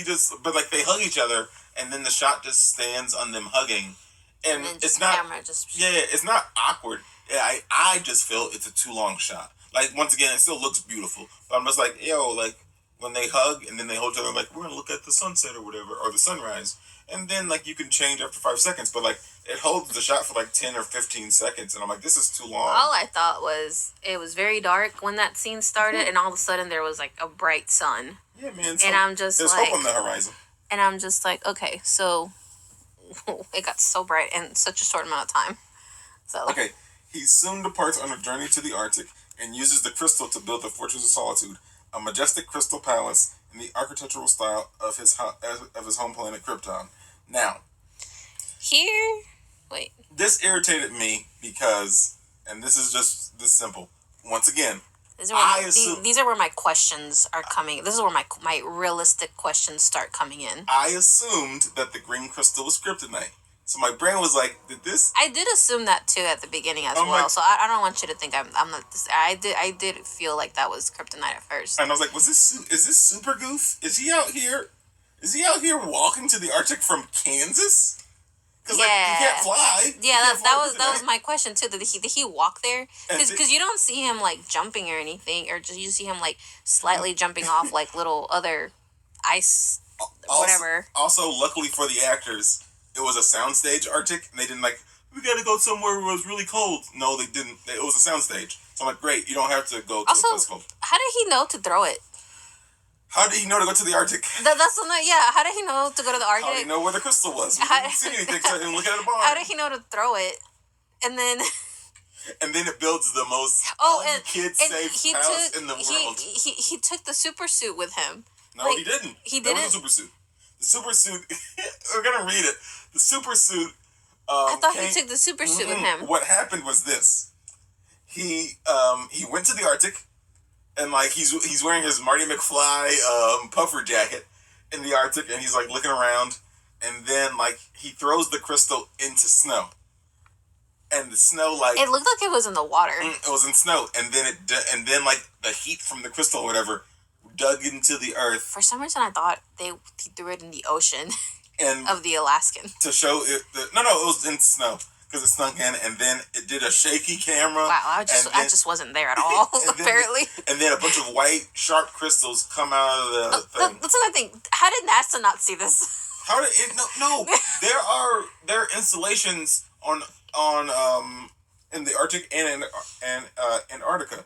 but they hug each other, and then the shot just stands on them hugging. And it's not, it's not awkward. Yeah, I just feel it's a too long shot. Like, once again, it still looks beautiful. But I'm just like, yo, like, when they hug and then they hold each other, like, we're going to look at the sunset or whatever, or the sunrise. And then, like, you can change after 5 seconds. But, like, it holds the shot for, like, 10 or 15 seconds. And I'm like, this is too long. All I thought was it was very dark when that scene started. And all of a sudden, there was, like, a bright sun. Yeah, man. And I'm just there's like... hope on the horizon. And I'm just like, okay, so... It got so bright in such a short amount of time. So okay, he soon departs on a journey to the Arctic and uses the crystal to build the Fortress of Solitude, a majestic crystal palace in the architectural style of his home planet Krypton. Now, this irritated me because, and this is just this simple. Once again, these are where my questions are coming. This is where my realistic questions start coming in. I assumed that the green crystal was kryptonite. So my brain was like, did this... I did assume that too at the beginning as well. So I don't want you to think I'm not... I did feel like that was kryptonite at first. And I was like, is this Super Goof? Is he out here walking to the Arctic from Kansas? Because like, he can't fly. Yeah, that was my question too. Did he walk there? Because you don't see him like jumping or anything, or just you see him like slightly jumping off like little other ice, whatever. Also, luckily for the actors, it was a soundstage Arctic, and they didn't like, we gotta go somewhere where it was really cold. No, they didn't. It was a soundstage. So I'm like, great, you don't have to go to a place cold. How did he know to throw it? How did he know to go to the Arctic? How did he know to go to the Arctic? How did he know where the crystal was? We didn't see anything except him looking at a barn. How did he know to throw it? And then... And then it builds the most kid-safe house in the world. He took the super suit with him. No, he didn't. He didn't? That was a super suit. The super suit... we're going to read it. The super suit... I thought he took the super suit with him. What happened was this. He went to the Arctic... And, like, he's wearing his Marty McFly puffer jacket in the Arctic, and he's, like, looking around. And then, like, he throws the crystal into snow. and the snow like it looked like it was in the water. It was in snow, and then like the heat from the crystal or whatever dug into the earth. For some reason, I thought he threw it in the ocean and of the Alaskan to show it. No, it was in snow because it snuck in, and then it did a shaky camera. Wow, I just wasn't there at all. Apparently, and then a bunch of white sharp crystals come out of the thing. That's another thing. How did NASA not see this? How did it? No. there are installations on in the Arctic and Antarctica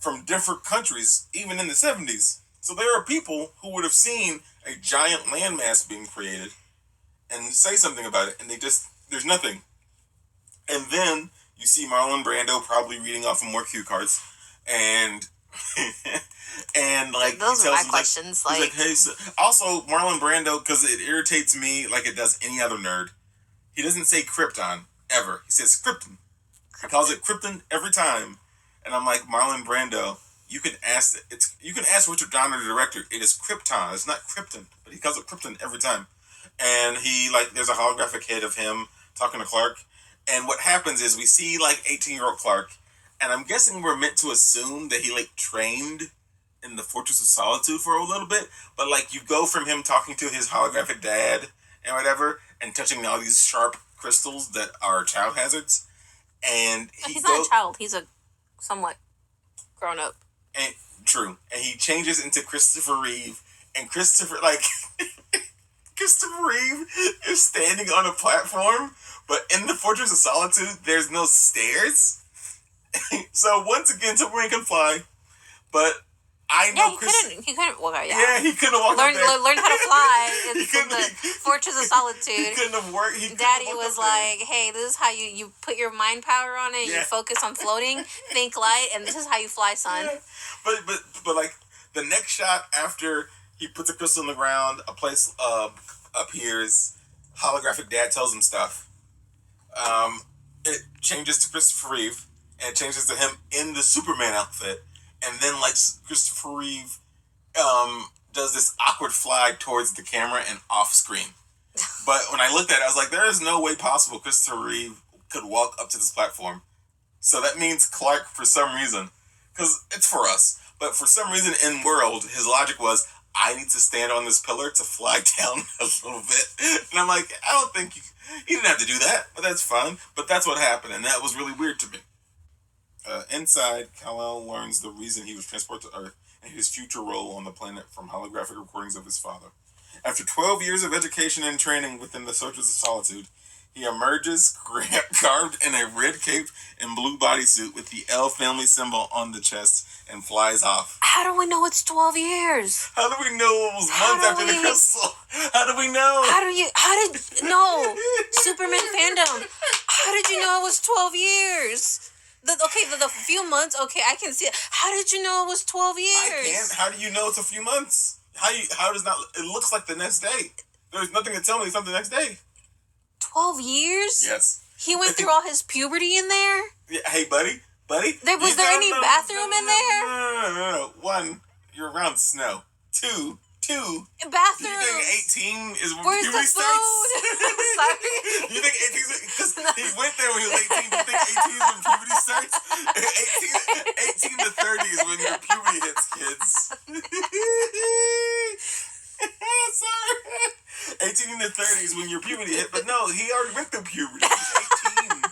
from different countries, even in the 70s. So there are people who would have seen a giant landmass being created and say something about it, and there's nothing. And then you see Marlon Brando probably reading off of more cue cards, and and like those are my questions. He's like, hey, so, also Marlon Brando, because it irritates me like it does any other nerd. He doesn't say Krypton ever. He says Krypton. He calls it Krypton every time, and I'm like, Marlon Brando, you can ask Richard Donner, the director. It is Krypton. It's not Krypton, but he calls it Krypton every time. And he there's a holographic head of him talking to Clark. And what happens is we see 18-year-old Clark, and I'm guessing we're meant to assume that he trained in the Fortress of Solitude for a little bit, but you go from him talking to his holographic dad and whatever, and touching all these sharp crystals that are child hazards, and he's not a child; he's a somewhat grown up. And true, and he changes into Christopher Reeve, and Christopher Reeve is standing on a platform. But in the Fortress of Solitude, there's no stairs. So once again, Superman can fly. But I know he couldn't walk out. Yeah, he couldn't walk out. Learn how to fly in the Fortress of Solitude. He couldn't have worked. Daddy was like, hey, this is how you put your mind power on it. Yeah. You focus on floating, think light, and this is how you fly, son. Yeah. But the next shot after he puts a crystal in the ground, a place appears, holographic dad tells him stuff. It changes to Christopher Reeve, and it changes to him in the Superman outfit, and then Christopher Reeve does this awkward fly towards the camera and off screen. But when I looked at it, I was like, there is no way possible Christopher Reeve could walk up to this platform. So that means Clark, for some reason, because it's for us, but for some reason in world, his logic was, I need to stand on this pillar to fly down a little bit. And I'm like, I don't think he didn't have to do that, but that's fine. But that's what happened, and that was really weird to me. Inside, Kal-El learns the reason he was transported to Earth and his future role on the planet from holographic recordings of his father. After 12 years of education and training within the Fortress of Solitude, he emerges garbed in a red cape and blue bodysuit with the L family symbol on the chest and flies off. How do we know it's 12 years? How do we know it was months after the crystal? How do we know? No, Superman fandom. How did you know it was 12 years? The few months, okay, I can see it. How did you know it was 12 years? I can't. How do you know it's a few months? How does not, it looks like the next day. There's nothing to tell me it's not the next day. 12 years? Yes. He went through all his puberty in there? Yeah, hey, buddy. Was there any bathroom in there? No. One, you're around snow. Two, bathroom. You think 18 is when Where's puberty the starts? Sorry. You think 18 is because he went there when he was 18? You think 18 is when puberty starts? 18 to 30 is when your puberty hits, kids. Sorry. 18 to 30 is when your puberty hit, but no, he already went through puberty. He's 18.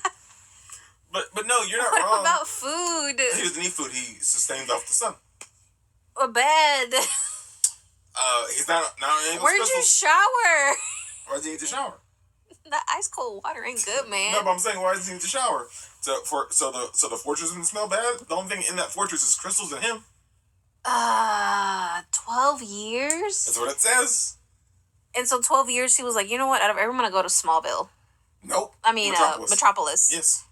But no, you're not wrong. What about food? He doesn't need food. He sustains off the sun. A bed. He's not Where'd you shower? Why does he need to shower? That ice cold water ain't good, man. No, but I'm saying, why does he need to shower? So the fortress doesn't smell bad? The only thing in that fortress is crystals and him. 12 years? That's what it says. And so 12 years, he was like, you know what? I'm going to go to Smallville. Nope. I mean, Metropolis. Yes.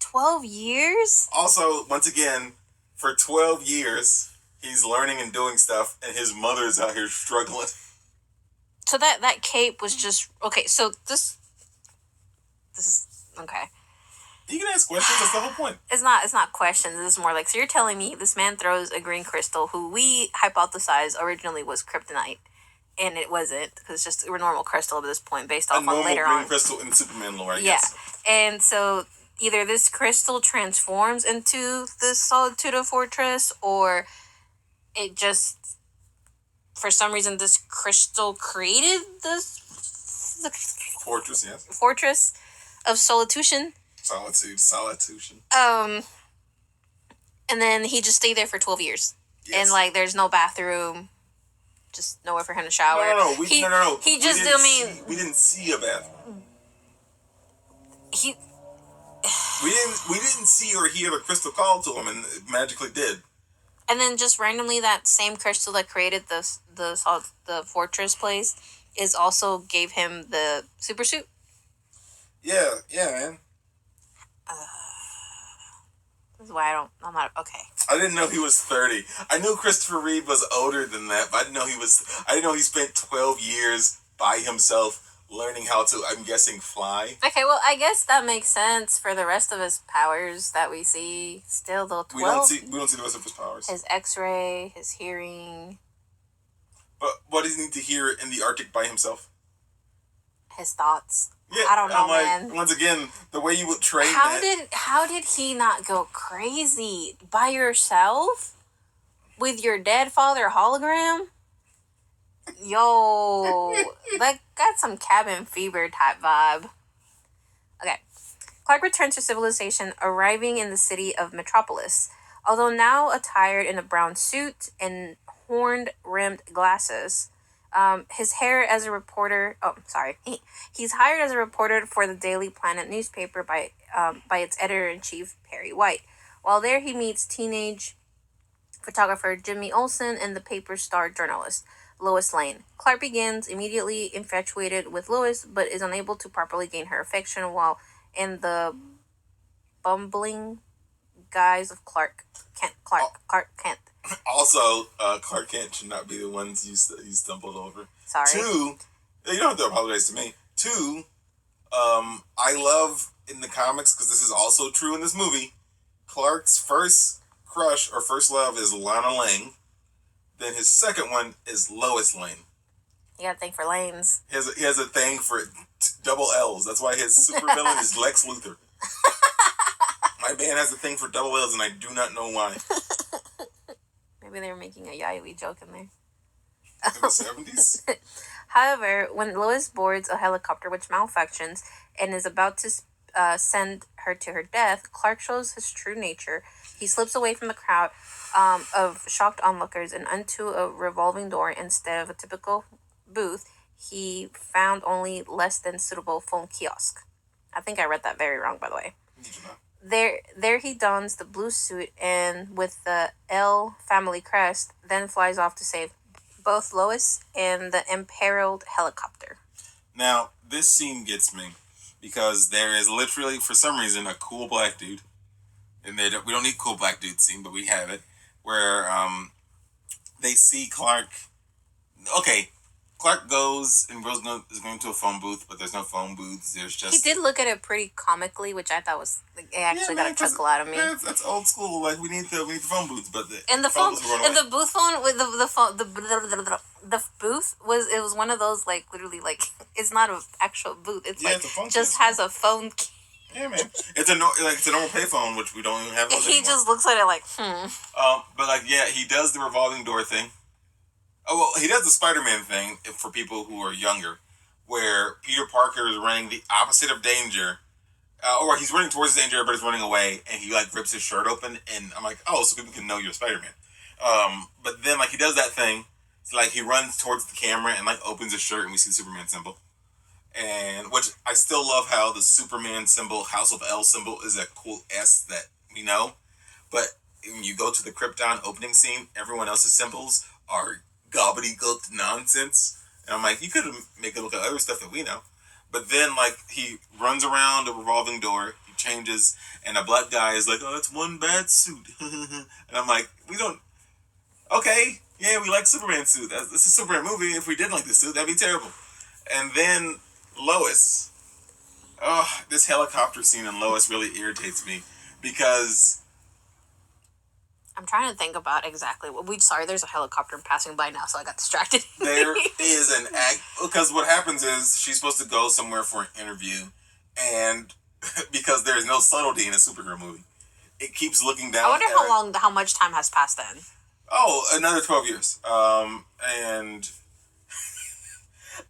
12 years? Also, once again, for 12 years, he's learning and doing stuff, and his mother's out here struggling. So that cape was just... Okay, so this is... Okay. You can ask questions, that's the whole point. It's not questions, it's more like... So you're telling me this man throws a green crystal who we hypothesized originally was kryptonite. And it wasn't, because it's just a normal crystal at this point, based off on later on. A normal green crystal in Superman lore, I guess. Yeah, and so either this crystal transforms into the Solitudo Fortress, or it just, for some reason, this crystal created the Fortress, yes. Fortress of Solitution. Solitution. And then he just stayed there for 12 years. Yes. And, like, there's no bathroom, just nowhere for him to shower. No. We didn't see a bathroom. We didn't see or hear the crystal call to him, and it magically did. And then just randomly, that same crystal that created the fortress place also gave him the super suit. Yeah, man. This is why I'm not okay. I didn't know he was 30. I knew Christopher Reeve was older than that, but I didn't know he spent 12 years by himself learning how to, I'm guessing, fly. Okay, well, I guess that makes sense for the rest of his powers that we see. Still, though, 12. We don't see the rest of his powers. His X-ray, his hearing. But what does he need to hear in the Arctic by himself? His thoughts. Yeah, I don't know, man. Once again, the way you would train How did he not go crazy by yourself with your dead father hologram? Yo, that got some cabin fever type vibe. Okay. Clark returns to civilization, arriving in the city of Metropolis. Although now attired in a brown suit and horn-rimmed glasses, his hair as a reporter. He's hired as a reporter for the Daily Planet newspaper by its editor-in-chief, Perry White. While there, he meets teenage photographer Jimmy Olsen and the paper's star journalist, Lois Lane. Clark begins immediately infatuated with Lois, but is unable to properly gain her affection while in the bumbling guise of Clark Kent. Also, Clark Kent should not be the ones you stumbled over. Sorry. 2, you don't have to apologize to me. 2, I love in the comics, because this is also true in this movie, Clark's first crush or first love is Lana Lang. Then his second one is Lois Lane. He got a thing for lanes. He has a thing for double L's. That's why his supervillain is Lex Luthor. My man has a thing for double L's, and I do not know why. Maybe they were making a Yayoi joke in there. In the 70s? However, when Lois boards a helicopter which malfunctions and is about to send her to her death, Clark shows his true nature. He slips away from the crowd of shocked onlookers and onto a revolving door instead of a typical booth. He found only less than suitable phone kiosk. I think I read that very wrong, by the way. There he dons the blue suit and with the L family crest, then flies off to save both Lois and the imperiled helicopter. Now, this scene gets me because there is literally, for some reason, a cool black dude. And we don't need cool black dude scene, but we have it. Where they see Clark. Okay, Clark goes and is going to a phone booth, but there's no phone booths. There's just. He did look at it pretty comically, which I thought was it actually got a chuckle out of me. That's old school. Like we need the phone booths, but the booth phone with the booth was one of those like literally like it's not an actual booth. It's it's just has a phone. Yeah, man. It's a normal payphone, which we don't even have. He just looks at it like, But he does the revolving door thing. Oh well, he does the Spider-Man thing for people who are younger, where Peter Parker is running the opposite of danger, or he's running towards danger, but he's running away, and he rips his shirt open, and I'm like, oh, so people can know you're Spider-Man. But then he does that thing, so he runs towards the camera and opens his shirt, and we see the Superman symbol. And which I still love how the Superman symbol, House of L symbol, is a cool S that we know. But when you go to the Krypton opening scene, everyone else's symbols are gobbledygook nonsense. And I'm like, you could make it look at other stuff that we know. But then he runs around a revolving door, he changes, and a black guy is like, oh, that's one bad suit. And I'm like, we don't. Okay, yeah, we like Superman suit. This is a Superman movie. If we didn't like this suit, that'd be terrible. And then Lois. Oh, this helicopter scene in Lois really irritates me because I'm trying to think about exactly what there's a helicopter passing by now, so I got distracted. There is an act because what happens is she's supposed to go somewhere for an interview, and because there is no subtlety in a superhero movie. It keeps looking down. I wonder how much time has passed then. Oh, another 12 years.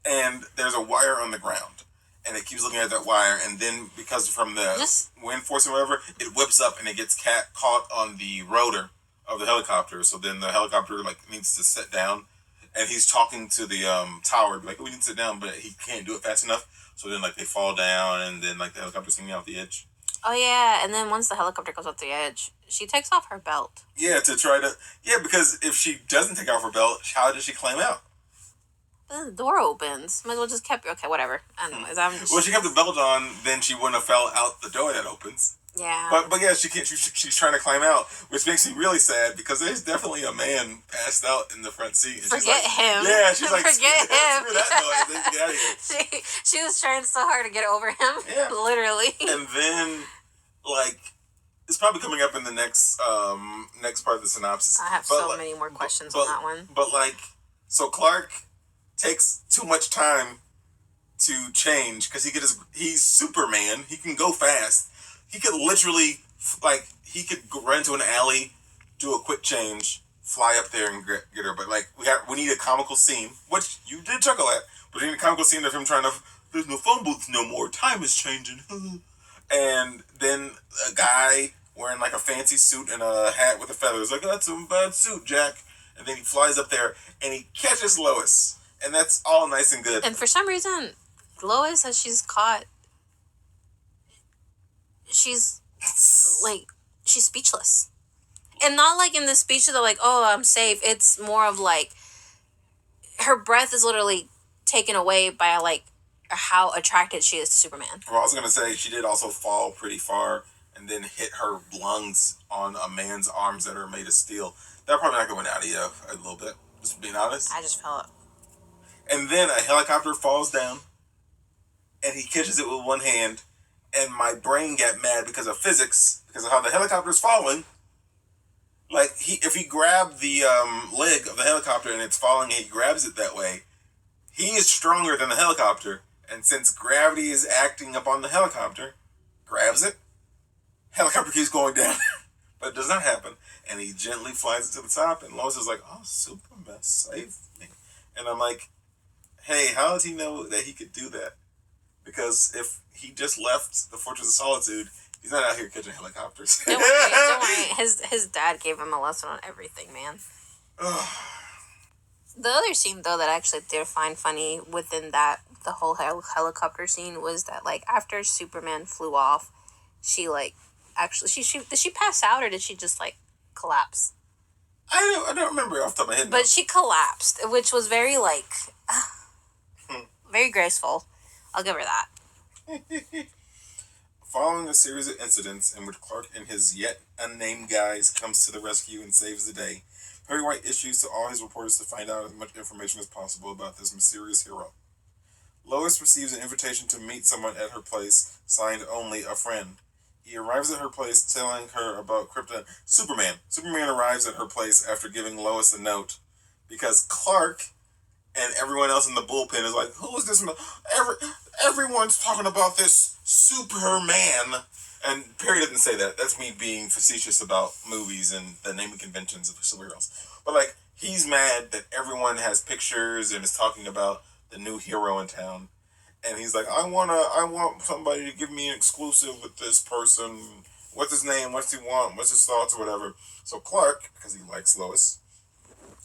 And there's a wire on the ground, and it keeps looking at that wire, and then because from the wind force or whatever, it whips up and it gets caught on the rotor of the helicopter. So then the helicopter like needs to sit down, and he's talking to the tower like, we need to sit down, but he can't do it fast enough. So then like they fall down, and then like the helicopter's hanging off the edge. Oh yeah, and then once the helicopter goes off the edge, she takes off her belt. Yeah, because if she doesn't take off her belt, how does she climb out? Then the door opens. Might as well just kept. Okay, whatever. Anyways, Well, she kept the belt on, then she wouldn't have fell out the door that opens. Yeah. But yeah, she can't. She's trying to climb out, which makes me really sad because there's definitely a man passed out in the front seat. And forget him. Yeah, she's like, forget him. Screw that noise. Let's get out of here. She was trying so hard to get over him. Yeah. Literally. And then, like, it's probably coming up in the next part of the synopsis. I have many more questions on that one. But like, so Clark takes too much time to change because he's Superman. He can go fast. He could literally he could run into an alley, do a quick change, fly up there and get her. But like we need a comical scene, which you did chuckle at. But we need a comical scene of him trying to. There's no phone booths no more. Time is changing. And then a guy wearing like a fancy suit and a hat with a feather is like, that's a bad suit, Jack. And then he flies up there and he catches Lois. And that's all nice and good. And for some reason, Lois, as she's caught, she's speechless. And not like in the speech that like, oh, I'm safe. It's more of like her breath is literally taken away by like how attracted she is to Superman. Well, I was going to say she did also fall pretty far and then hit her lungs on a man's arms that are made of steel. That probably not going out of you a little bit, just being honest. I just felt it. And then a helicopter falls down, and he catches it with one hand, and my brain got mad because of physics, because of how the helicopter's falling. Like, if he grabbed the leg of the helicopter and it's falling and he grabs it that way, he is stronger than the helicopter, and since gravity is acting upon the helicopter, grabs it, helicopter keeps going down, but it does not happen, and he gently flies it to the top, and Lois is like, oh, Superman saved me. And I'm like, hey, how does he know that he could do that? Because if he just left the Fortress of Solitude, he's not out here catching helicopters. Don't worry. His dad gave him a lesson on everything, man. The other scene, though, that I actually did find funny within the whole helicopter scene was that, like, after Superman flew off, she, like, actually, did she pass out or did she just, like, collapse? I don't remember off the top of my head. But she collapsed, which was very, like, very graceful. I'll give her that. Following a series of incidents in which Clark and his yet unnamed guys comes to the rescue and saves the day, Perry White issues to all his reporters to find out as much information as possible about this mysterious hero. Lois receives an invitation to meet someone at her place, signed only a friend. He arrives at her place telling her about Krypton. Superman arrives at her place after giving Lois a note because Clark and everyone else in the bullpen is like, who is this man? Everyone's talking about this Superman. And Perry doesn't say that. That's me being facetious about movies and the naming conventions of superheroes. But, like, he's mad that everyone has pictures and is talking about the new hero in town. And he's like, I want somebody to give me an exclusive with this person. What's his name? What's he want? What's his thoughts or whatever? So Clark, because he likes Lois,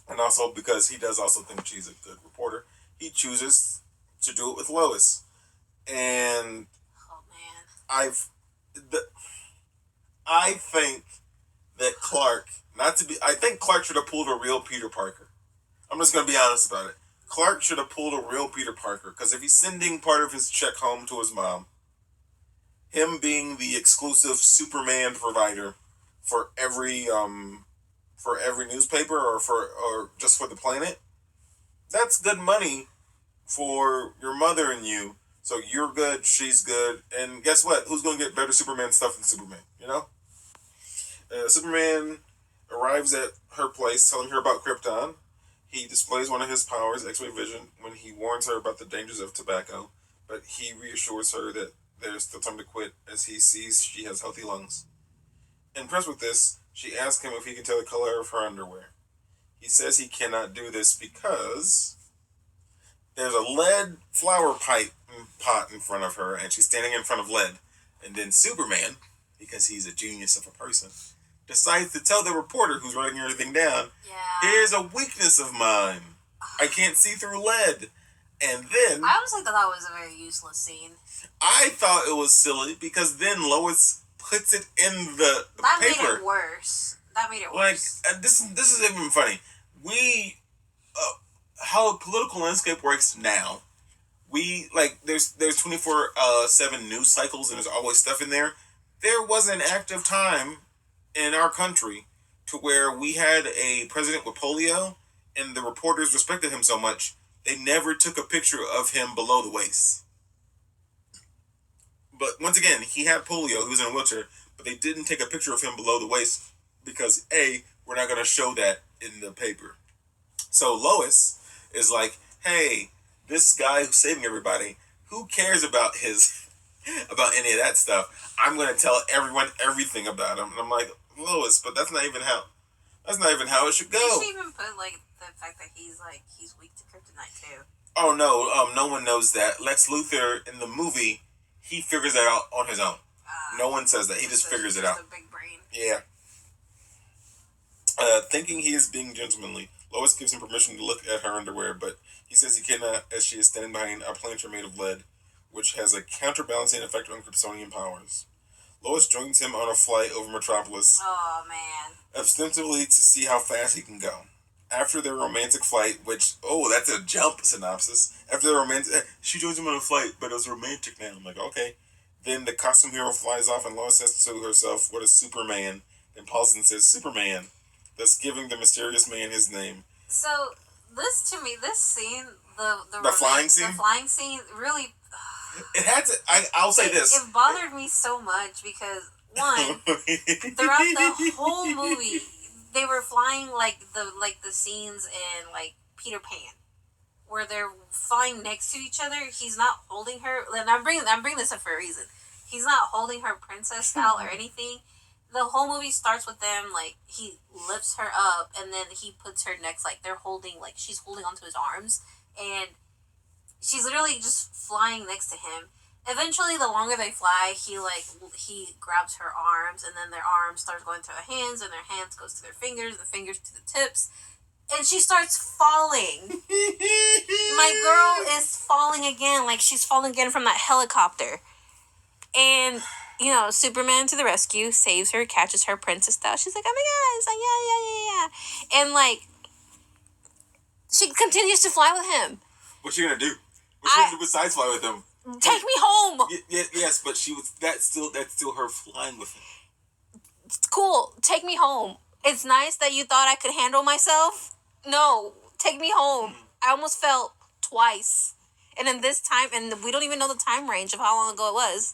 and also because he does also think she's a good reporter, he chooses to do it with Lois. And oh man, I think that I think Clark should have pulled a real Peter Parker. I'm just gonna be honest about it. Clark should have pulled a real Peter Parker, because if he's sending part of his check home to his mom, him being the exclusive Superman provider for every newspaper or just for the planet, that's good money for your mother and you. So you're good, she's good, and guess what? Who's going to get better Superman stuff than Superman, you know? Superman arrives at her place telling her about Krypton. He displays one of his powers, X-ray vision, when he warns her about the dangers of tobacco, but he reassures her that there's still time to quit as he sees she has healthy lungs. Impressed with this, she asks him if he can tell the color of her underwear. He says he cannot do this because there's a lead flower pipe pot in front of her, and she's standing in front of lead. And then Superman, because he's a genius of a person, decides to tell the reporter who's writing everything down, here's a weakness of mine. I can't see through lead. And then... I honestly thought that was a very useless scene. I thought it was silly because then Lois puts it in the that paper. Made it worse. That made it worse. Like, this is even funny. How the political landscape works now, there's 24/7 news cycles and there's always stuff in there. There was an active time in our country to where we had a president with polio and the reporters respected him so much they never took a picture of him below the waist. But once again, he had polio, he was in a wheelchair, but they didn't take a picture of him below the waist because A, we're not going to show that in the paper. So Lois is like, hey, this guy who's saving everybody, who cares about any of that stuff? I'm going to tell everyone everything about him. And I'm like, Lois, but that's not even how it should go. You should even put, like, the fact that he's weak to kryptonite, too. Oh, no, no one knows that. Lex Luthor, in the movie, he figures that out on his own. No one says that. He just figures it out. A big brain. Yeah. Thinking he is being gentlemanly, Lois gives him permission to look at her underwear, but he says he cannot as she is standing behind a planter made of lead, which has a counterbalancing effect on Kryptonian powers. Lois joins him on a flight over Metropolis, ostensibly to see how fast he can go. After their romantic flight, which, that's a jump synopsis. After the romantic, she joins him on a flight, but it was romantic now. I'm like, okay. Then the costume hero flies off and Lois says to herself, what is Superman? Then pauses and says, Superman, thus giving the mysterious man his name. So, this scene, the flying scene? The flying scene really... It had to... I'll say this. It bothered me so much because, one, throughout the whole movie, they were flying like the scenes in, like, Peter Pan, where they're flying next to each other. He's not holding her... And I'm bringing this up for a reason. He's not holding her princess style or anything. The whole movie starts with them, like, he lifts her up, and then he puts her next, like, they're holding, like, she's holding onto his arms, and she's literally just flying next to him. Eventually, the longer they fly, he grabs her arms, and then their arms starts going to their hands, and their hands goes to their fingers, the fingers to the tips, and she starts falling. My girl is falling again, like, she's falling again from that helicopter. And... Superman to the rescue, saves her, catches her princess style. She's like, oh my god, it's like, yeah. And, like, she continues to fly with him. What's she gonna do? What's she gonna do besides fly with him? Take me home! Yes, but that's still her flying with him. Cool, take me home. It's nice that you thought I could handle myself. No, take me home. I almost fell twice. And in this time, and we don't even know the time range of how long ago it was.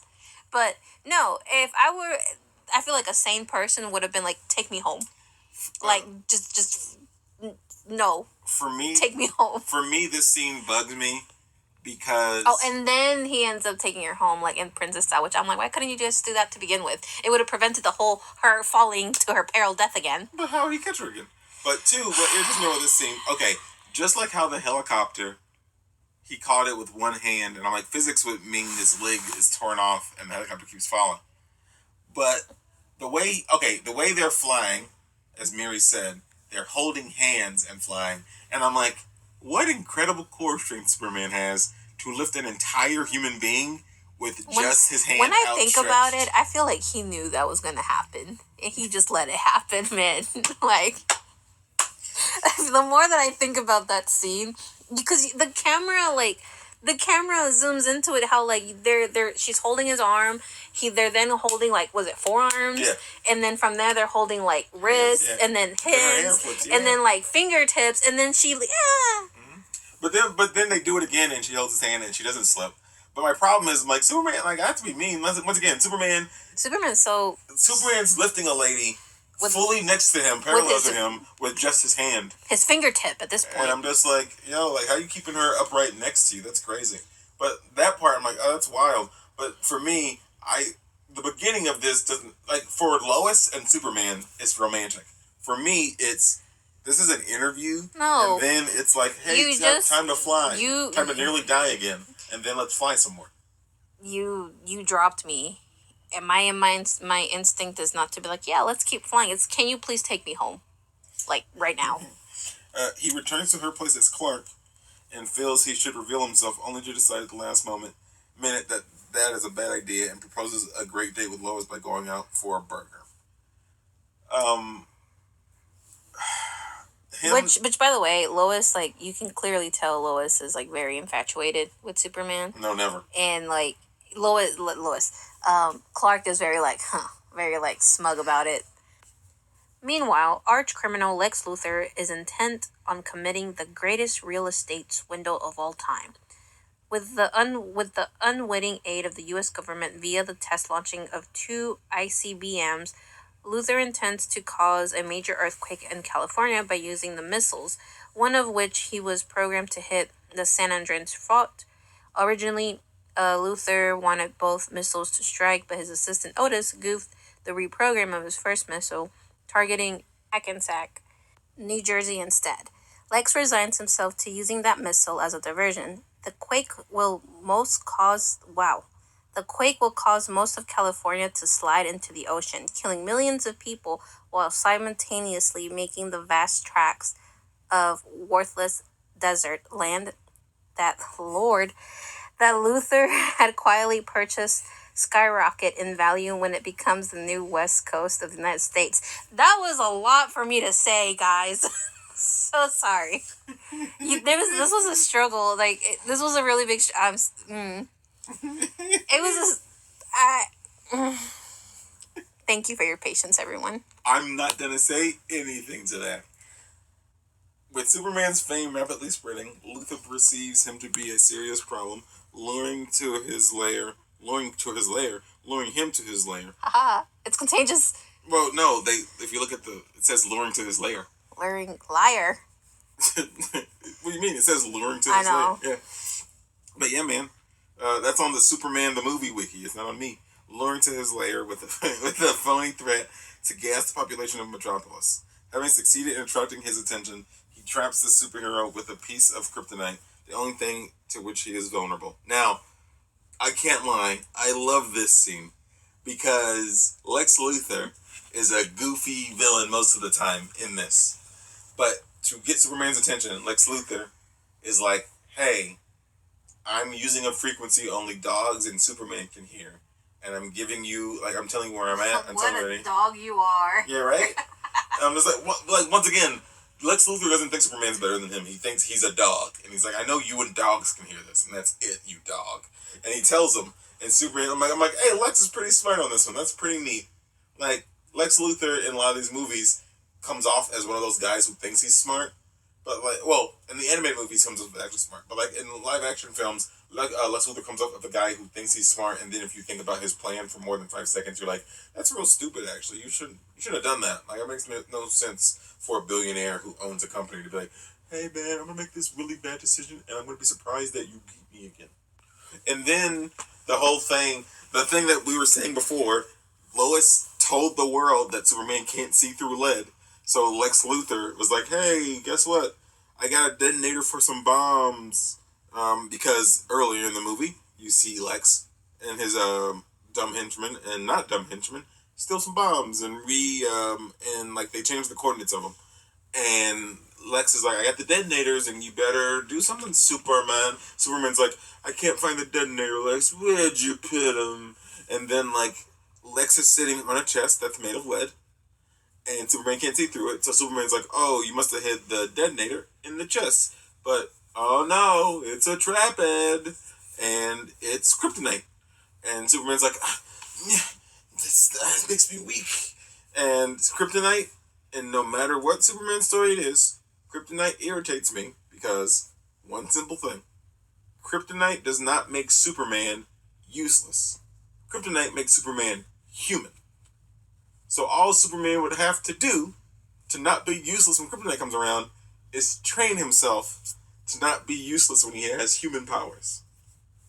But, no, if I feel like a sane person would have been like, take me home. Like, just, no. For me... Take me home. For me, this scene bugged me because... Oh, and then he ends up taking her home, like, in princess style, which I'm like, why couldn't you just do that to begin with? It would have prevented her falling to her peril death again. But how would he catch her again? But, two, what irritates me with this scene... Okay, just like how the helicopter... He caught it with one hand, and I'm like, physics would mean this leg is torn off and the helicopter keeps falling. But the way they're flying, as Miri said, they're holding hands and flying. And I'm like, what incredible core strength Superman has to lift an entire human being with just his hand outstretched. When I think about it, I feel like he knew that was going to happen. And he just let it happen, man. Like, the more that I think about that scene... Because the camera zooms into it, how, like, she's holding his arm, they're then holding, like, was it forearms? Yeah. And then from there, they're holding, like, wrists, and then hands, and then, like, fingertips, and then she, Mm-hmm. But then they do it again, and she holds his hand, and she doesn't slip. But my problem is, like, Superman, like, I have to be mean. Once again, Superman's lifting a lady... fully next to him, parallel to him, with just his hand. His fingertip at this point. And I'm just like, how are you keeping her upright next to you? That's crazy. But that part, I'm like, oh, that's wild. But for me, the beginning of this doesn't like for Lois and Superman. It's romantic. For me, this is an interview, No, and then it's like, hey, you it's just time to fly, you time to nearly die again, and then let's fly somewhere. you dropped me, and my instinct is not to be like, yeah, let's keep flying. It's, can you please take me home, like right now? He returns to her place as Clark, and feels he should reveal himself, only to decide at the last minute that that is a bad idea, and proposes a great date with Lois by going out for a burger. Um, him, Which by the way, Lois, like, you can clearly tell Lois is like very infatuated with Superman, no, never. and like Lois, Clark is very like, very like smug about it. Meanwhile, arch criminal Lex Luthor is intent on committing the greatest real estate swindle of all time. With the unwitting aid of the U.S. government via the test launching of 2 ICBMs, Luthor intends to cause a major earthquake in California by using the missiles, one of which he was programmed to hit the San Andreas Fault. Originally, Luthor wanted both missiles to strike, but his assistant Otis goofed the reprogram of his first missile, targeting Hackensack, New Jersey instead. Lex resigns himself to using that missile as a diversion. The quake will cause most of California to slide into the ocean, killing millions of people while simultaneously making the vast tracts of worthless desert land that Luthor had quietly purchased skyrocket in value when it becomes the new west coast of the United States. That was a lot for me to say, guys. So sorry. This was a struggle. Like, this was a really big. It was thank you for your patience, everyone. I'm not gonna say anything to that. With Superman's fame rapidly spreading, Luthor perceives him to be a serious problem, luring him to his lair. Haha, it's contagious. Well, no, if you look at it says luring to his lair. Luring liar. What do you mean? It says luring to I his know. lair. Yeah. But yeah, man. That's on the Superman the movie wiki. It's not on me. Luring to his lair with a phony threat to gas the population of Metropolis. Having succeeded in attracting his attention, he traps the superhero with a piece of kryptonite, the only thing to which he is vulnerable. Now, I can't lie. I love this scene because Lex Luthor is a goofy villain most of the time in this. But to get Superman's attention, Lex Luthor is like, hey, I'm using a frequency only dogs and Superman can hear. And I'm giving you, like, I'm telling you where I'm at. I'm what telling a dog you are. Yeah, right? I'm just like, once again, Lex Luthor doesn't think Superman's better than him. He thinks he's a dog. And he's like, I know you and dogs can hear this. And that's it, you dog. And he tells him. And Superman, I'm like, hey, Lex is pretty smart on this one. That's pretty neat. Like, Lex Luthor in a lot of these movies comes off as one of those guys who thinks he's smart. But, like, well, in the animated movies, he comes off as actually smart. But, like, in live action films, Lex Luthor comes off as the guy who thinks he's smart. And then if you think about his plan for more than 5 seconds, you're like, that's real stupid, actually. You shouldn't have done that. Like, it makes no sense for a billionaire who owns a company to be like, hey, man, I'm going to make this really bad decision, and I'm going to be surprised that you beat me again. And then the whole thing, the thing that we were saying before, Lois told the world that Superman can't see through lead. So Lex Luthor was like, hey, guess what? I got a detonator for some bombs. Because earlier in the movie, you see Lex and his dumb henchman, and not dumb henchman, steal some bombs and they change the coordinates of them. And Lex is like, I got the detonators and you better do something, Superman. Superman's like, I can't find the detonator, Lex. Where'd you put them? And then, like, Lex is sitting on a chest that's made of lead. And Superman can't see through it. So Superman's like, oh, you must have hid the detonator in the chest. But, oh no, it's a trap head. And it's kryptonite. And Superman's like, this makes me weak. And it's kryptonite. And no matter what Superman story it is, kryptonite irritates me because one simple thing. Kryptonite does not make Superman useless. Kryptonite makes Superman human. So all Superman would have to do to not be useless when kryptonite comes around is train himself to not be useless when he has human powers.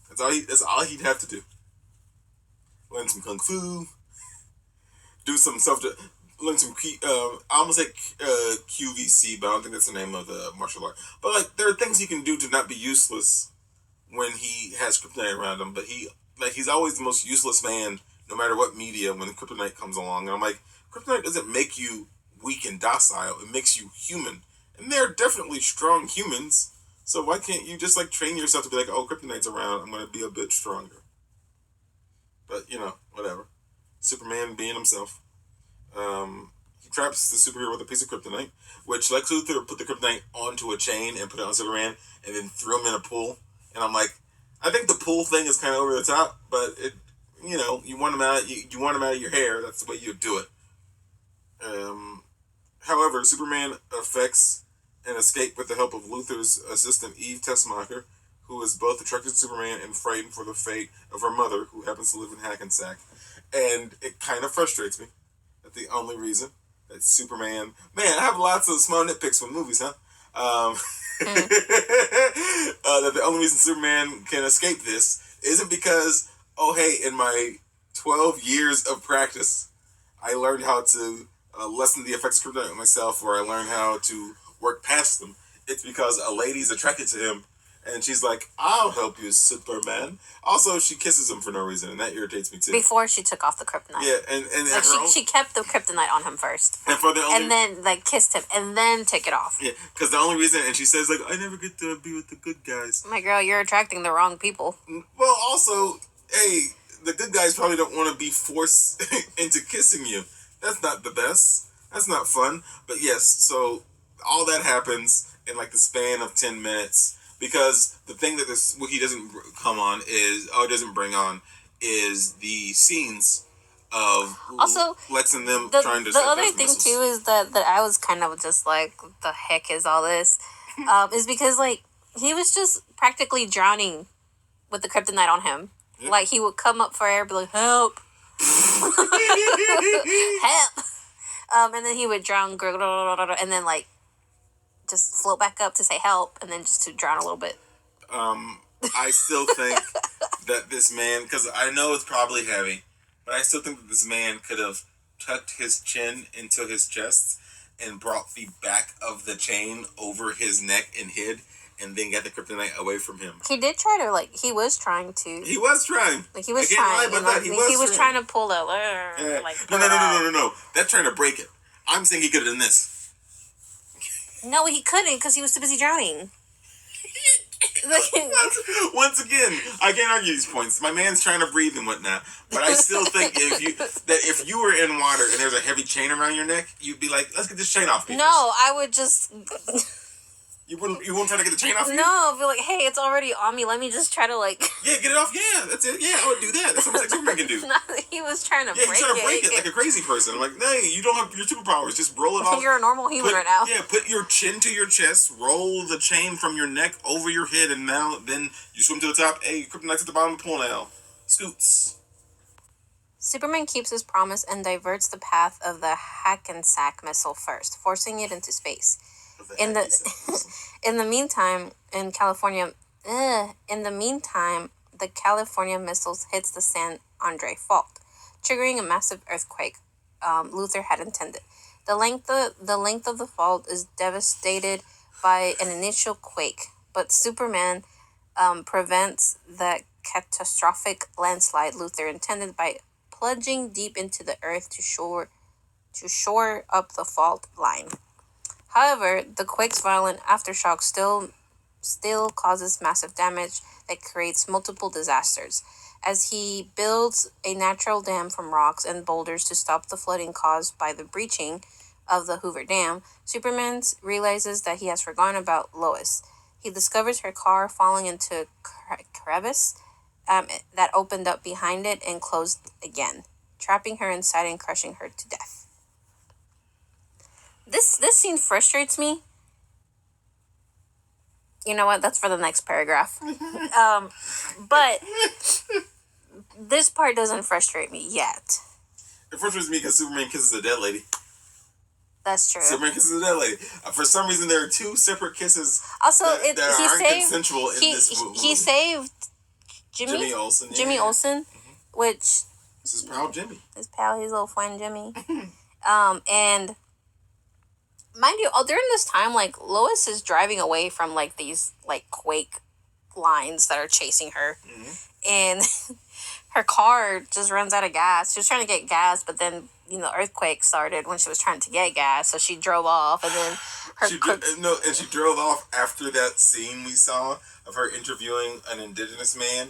That's all he'd have to do. learn some kung fu, do some learn some I almost say QVC, but I don't think that's the name of the martial art. But like, there are things he can do to not be useless when he has kryptonite around him. But he's always the most useless man, no matter what media, when kryptonite comes along. And I'm like, kryptonite doesn't make you weak and docile; it makes you human. And they're definitely strong humans. So why can't you just like train yourself to be like, oh, kryptonite's around, I'm gonna be a bit stronger. But whatever. Superman being himself. He traps the superhero with a piece of kryptonite, which Lex Luthor put the kryptonite onto a chain and put it on Superman, and then threw him in a pool. And I'm like, I think the pool thing is kind of over the top, but you want him out. You want him out of your hair. That's the way you do it. However, Superman effects an escape with the help of Luthor's assistant Eve Tessmacher, who is both attracted to Superman and frightened for the fate of her mother, who happens to live in Hackensack. And it kind of frustrates me that the only reason that Superman... Man, I have lots of small nitpicks with movies, huh? That the only reason Superman can escape this isn't because, oh, hey, in my 12 years of practice, I learned how to lessen the effects of kryptonite myself, or I learned how to work past them. It's because a lady's attracted to him, and she's like, I'll help you, Superman. Also, she kisses him for no reason, and that irritates me too. Before she took off the kryptonite. Yeah, and like she kept the kryptonite on him first. And then like kissed him, and then took it off. Yeah, because the only reason, and she says like, I never get to be with the good guys. My girl, you're attracting the wrong people. Well, also, hey, the good guys probably don't want to be forced into kissing you. That's not the best. That's not fun. But yes, so all that happens in like the span of 10 minutes. Because the thing that this wiki doesn't bring on is the scenes of also Lex and them trying to. The other thing missiles. Too is that I was kind of just like, the heck is all this? Is because like he was just practically drowning with the kryptonite on him. Yep. Like he would come up for air, be like, help, help, and then he would drown, and then like just float back up to say help, and then just to drown a little bit. I still think that this man, because I know it's probably heavy, but I still think that this man could have tucked his chin into his chest and brought the back of the chain over his neck and hid, and then got the kryptonite away from him. He did try to, like, he was trying to. He was trying. Like, he was trying. He was trying to pull the, like, No. That's trying to break it. I'm saying he could have done this. No, he couldn't because he was too busy drowning. Once again, I can't argue these points. My man's trying to breathe and whatnot, but I still think if you were in water and there's a heavy chain around your neck, you'd be like, let's get this chain off me. No, I would just... You wouldn't try to get the chain off? No, I'd be like, hey, it's already on me. Let me just try to like. Yeah, get it off. Yeah, that's it. Yeah, I would do that. That's what Superman can do. No, he was trying to break it. Yeah, he's trying to break it like a crazy person. I'm like, hey, you don't have your superpowers. Just roll it off. You're a normal human right now. Yeah, put your chin to your chest, roll the chain from your neck over your head, and then you swim to the top. Hey, kryptonite's at the bottom of the pool now. Scoots. Superman keeps his promise and diverts the path of the Hackensack missile first, forcing it into space. In the meantime, the California missiles hits the San Andre Fault, triggering a massive earthquake. Luthor had intended. The length of the fault is devastated by an initial quake, but Superman prevents the catastrophic landslide Luthor intended by plunging deep into the earth to shore up the fault line. However, the quake's violent aftershock still causes massive damage that creates multiple disasters. As he builds a natural dam from rocks and boulders to stop the flooding caused by the breaching of the Hoover Dam, Superman realizes that he has forgotten about Lois. He discovers her car falling into a crevice that opened up behind it and closed again, trapping her inside and crushing her to death. This scene frustrates me. You know what? That's for the next paragraph. But this part doesn't frustrate me yet. It frustrates me because Superman kisses a dead lady. That's true. Superman kisses a dead lady. For some reason, there are two separate kisses also, that aren't consensual in this movie. He saved Jimmy Olsen, Mm-hmm. which This is pal Jimmy. His pal, his little friend Jimmy. And mind you, during this time, like Lois is driving away from like these like quake lines that are chasing her, and her car just runs out of gas. She was trying to get gas, but then the earthquake started when she was trying to get gas, so she drove off, and then she drove off after that scene we saw of her interviewing an indigenous man.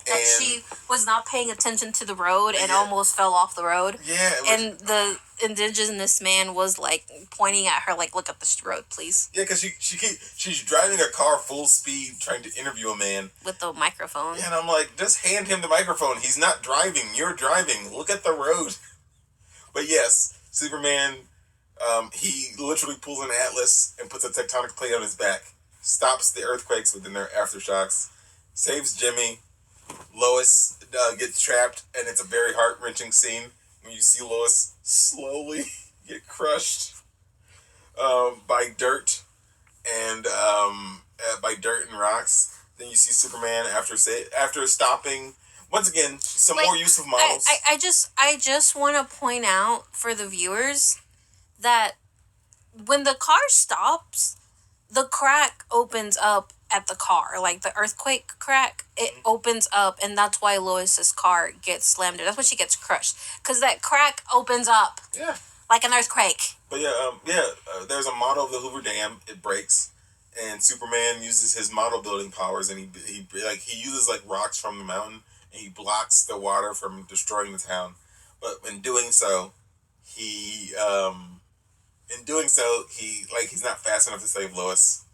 That she was not paying attention to the road and almost fell off the road. Yeah. And the indigenous man was like pointing at her, like, "Look up the road, please." Yeah, because she's driving a car full speed trying to interview a man with the microphone. Yeah, and I'm like, just hand him the microphone. He's not driving. You're driving. Look at the road. But yes, Superman, he literally pulls an atlas and puts a tectonic plate on his back, stops the earthquakes within their aftershocks, saves Jimmy. Lois gets trapped, and it's a very heart-wrenching scene when you see Lois slowly get crushed by dirt and rocks. Then you see Superman after stopping. Once again, some more use of models. I just want to point out for the viewers that when the car stops, the crack opens up at the car, like the earthquake crack, it opens up, and that's why Lois's car gets slammed. That's why she gets crushed, because that crack opens up. Yeah. Like an earthquake. But there's a model of the Hoover Dam. It breaks, and Superman uses his model building powers, and he uses like rocks from the mountain, and he blocks the water from destroying the town. But in doing so, he's not fast enough to save Lois.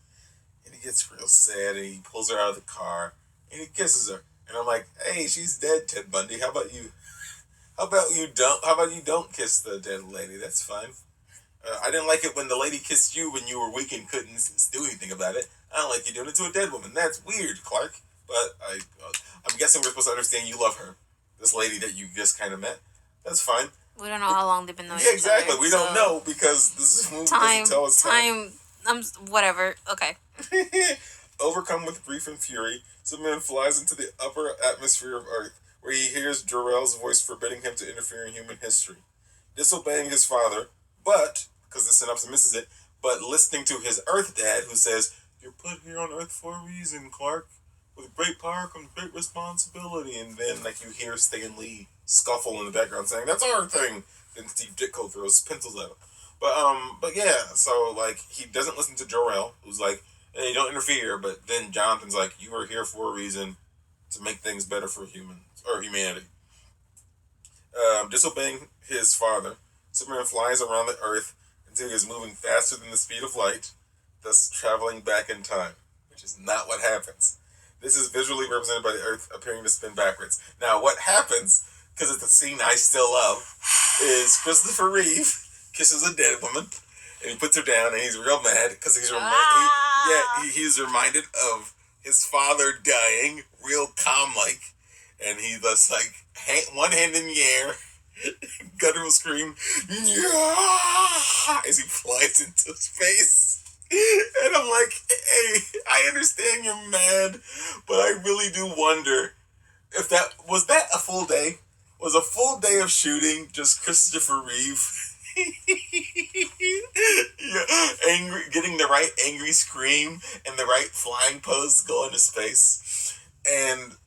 And he gets real sad, and he pulls her out of the car, and he kisses her. And I'm like, hey, she's dead, Ted Bundy. How about you don't kiss the dead lady? That's fine. I didn't like it when the lady kissed you when you were weak and couldn't do anything about it. I don't like you doing it to a dead woman. That's weird, Clark. But I'm guessing we're supposed to understand you love her. This lady that you just kind of met. That's fine. We don't know how long they've been knowing each other. Exactly. We don't know because this movie doesn't tell us time. Whatever. Okay. Overcome with grief and fury, Superman flies into the upper atmosphere of Earth, where he hears Jor-El's voice forbidding him to interfere in human history. Disobeying his father, but, because the synopsis misses it, but listening to his Earth dad, who says, "You're put here on Earth for a reason, Clark. With great power comes great responsibility." And then, you hear Stan Lee scuffle in the background saying, "That's our thing." Then Steve Ditko throws pencils at him. But yeah, so, he doesn't listen to Jor-El, who's like, "Hey, don't interfere." But then Jonathan's like, "You are here for a reason, to make things better for humanity." Disobeying his father, Superman flies around the Earth until he is moving faster than the speed of light, thus traveling back in time, which is not what happens. This is visually represented by the Earth appearing to spin backwards. Now, what happens, because it's a scene I still love, is Christopher Reeve kisses a dead woman, and he puts her down, and he's real mad because he's reminded of his father dying, real calm-like, and he thus one hand in the air, guttural scream, "Yeah!" as he flies into space. And I'm like, hey, I understand you're mad, but I really do wonder if that was a full day? Was a full day of shooting just Christopher Reeve? Angry, getting the right angry scream and the right flying pose to go into space, and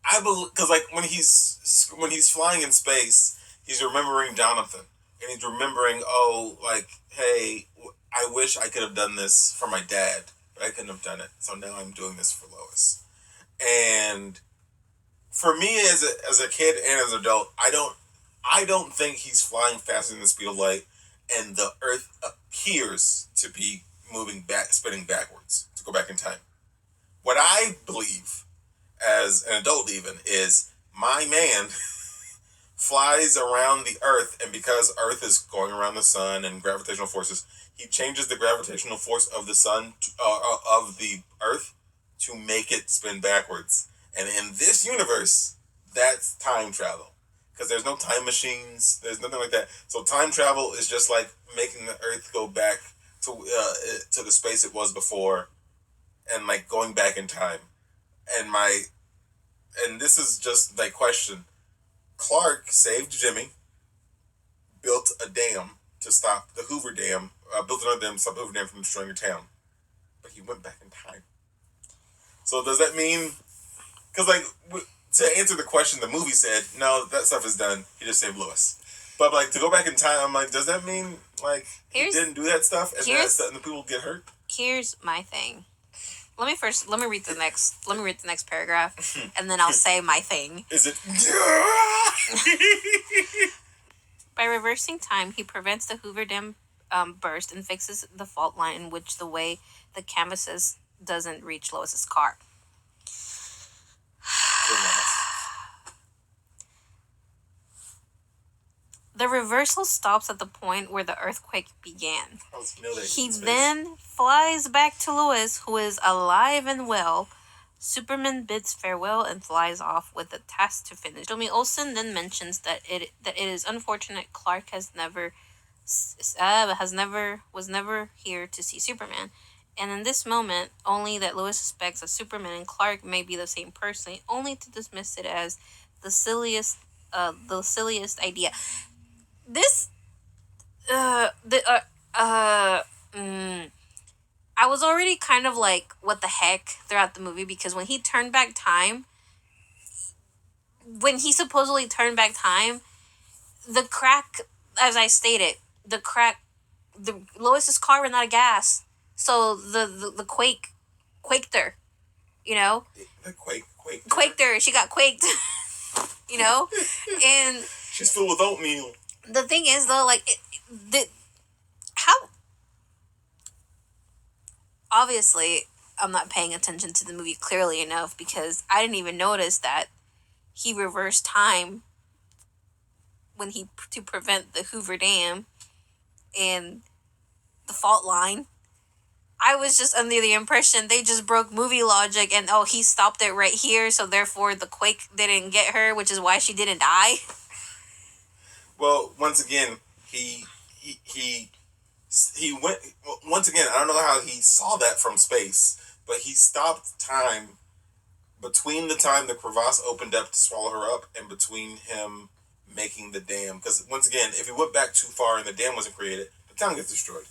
I believe, because when he's flying in space, he's remembering Jonathan, and he's remembering, hey, I wish I could have done this for my dad, but I couldn't have done it, so now I'm doing this for Lois. And for me, as a kid and as an adult, I don't think he's flying faster than the speed of light, and the Earth appears to be spinning backwards to go back in time. What I believe, as an adult even, is my man flies around the Earth, and because Earth is going around the sun and gravitational forces, he changes the gravitational force of the sun, of the Earth, to make it spin backwards. And in this universe, that's time travel. Because there's no time machines, there's nothing like that. So time travel is just like making the Earth go back to the space it was before, and going back in time. And and this is just like question. Clark saved Jimmy, built a dam to stop the Hoover Dam, built another dam to stop the Hoover Dam from destroying the town. But he went back in time. So does that mean? Because to answer the question, the movie said no, that stuff is done. He just saved Lois. But like to go back in time, I'm like, does that mean like he didn't do that stuff and the people get hurt? Here's my thing. Let me read the next paragraph, and then I'll say my thing. Is it? By reversing time, he prevents the Hoover Dam burst and fixes the fault line in which the way the canvases doesn't reach Lois's car. The reversal stops at the point where the earthquake began. He then flies back to Lois, who is alive and well. Superman bids farewell and flies off with the task to finish. Tommy Olsen then mentions that it is unfortunate Clark was never here to see Superman, and in this moment, only that Lois suspects that Superman and Clark may be the same person, only to dismiss it as the silliest idea. This, I was already kind of like, what the heck, throughout the movie, because when he supposedly turned back time, the crack, as I stated, the Lois's car ran out of gas, so the quaked her, you know? The quaked her, she got quaked, you know? And she's filled with oatmeal. The thing is, though, like, how... Obviously, I'm not paying attention to the movie clearly enough because I didn't even notice that he reversed time to prevent the Hoover Dam and the fault line. I was just under the impression they just broke movie logic and, he stopped it right here, so therefore the quake didn't get her, which is why she didn't die. Well, once again, he went. Once again, I don't know how he saw that from space, but he stopped time between the time the crevasse opened up to swallow her up and between him making the dam. Because once again, if he went back too far and the dam wasn't created, the town gets destroyed.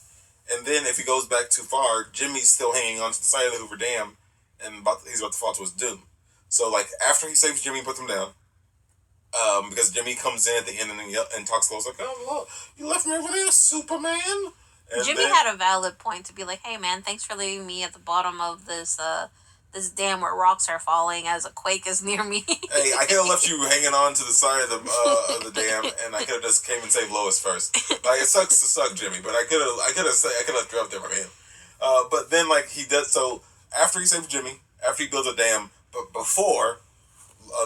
And then if he goes back too far, Jimmy's still hanging onto the side of the Hoover Dam, and he's about to fall to his doom. So like after he saves Jimmy and puts him down. Because Jimmy comes in at the end and talks to us like, "Oh, look, you left me over there, Superman." And Jimmy had a valid point to be like, "Hey, man, thanks for leaving me at the bottom of this dam where rocks are falling as a quake is near me." Hey, I could have left you hanging on to the side of the dam, and I could have just came and saved Lois first. Like it sucks to suck, Jimmy, but I could have left you up there, my man. But then like he does so after he saves Jimmy, after he builds a dam, but before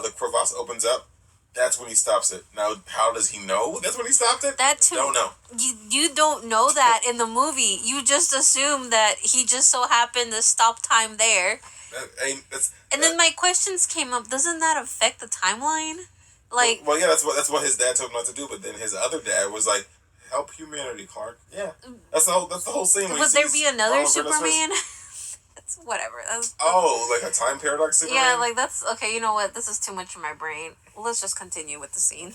the crevasse opens up. That's when he stops it. Now, how does he know that's when he stopped it? That too. Don't know. You don't know that in the movie. You just assume that he just so happened to stop time there. And then my questions came up. Doesn't that affect the timeline? Like, well, yeah, that's what his dad told him not to do. But then his other dad was like, "Help humanity, Clark." Yeah, that's the whole scene. Would there be another Superman? Whatever. Like a time paradox Superman? Yeah, like that's... Okay, you know what? This is too much for my brain. Let's just continue with the scene.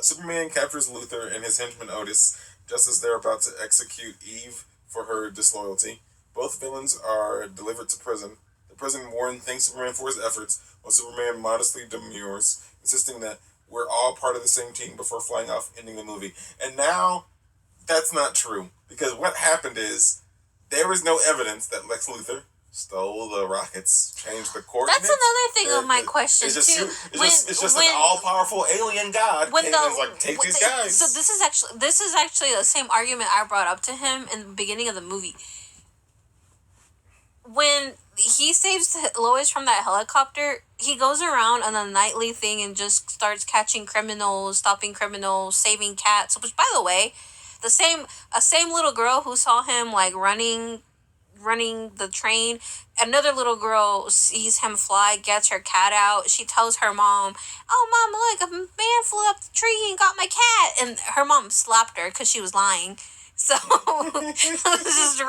Superman captures Luthor and his henchman Otis just as they're about to execute Eve for her disloyalty. Both villains are delivered to prison. The prison warden thanks Superman for his efforts, while Superman modestly demurs, insisting that we're all part of the same team before flying off, ending the movie. And now, that's not true. Because what happened is... There is no evidence that Lex Luthor stole the rockets, changed the coordinates. That's another thing of my question too. It's just an all-powerful alien god came and was like, take these guys. So this is actually the same argument I brought up to him in the beginning of the movie. When he saves Lois from that helicopter, he goes around on a nightly thing and just starts catching criminals, stopping criminals, saving cats. Which, by the way, a same little girl who saw him like running the train. Another little girl sees him fly, gets her cat out. She tells her mom, "Oh, Mom, look, a man flew up the tree and got my cat." And her mom slapped her because she was lying. So this is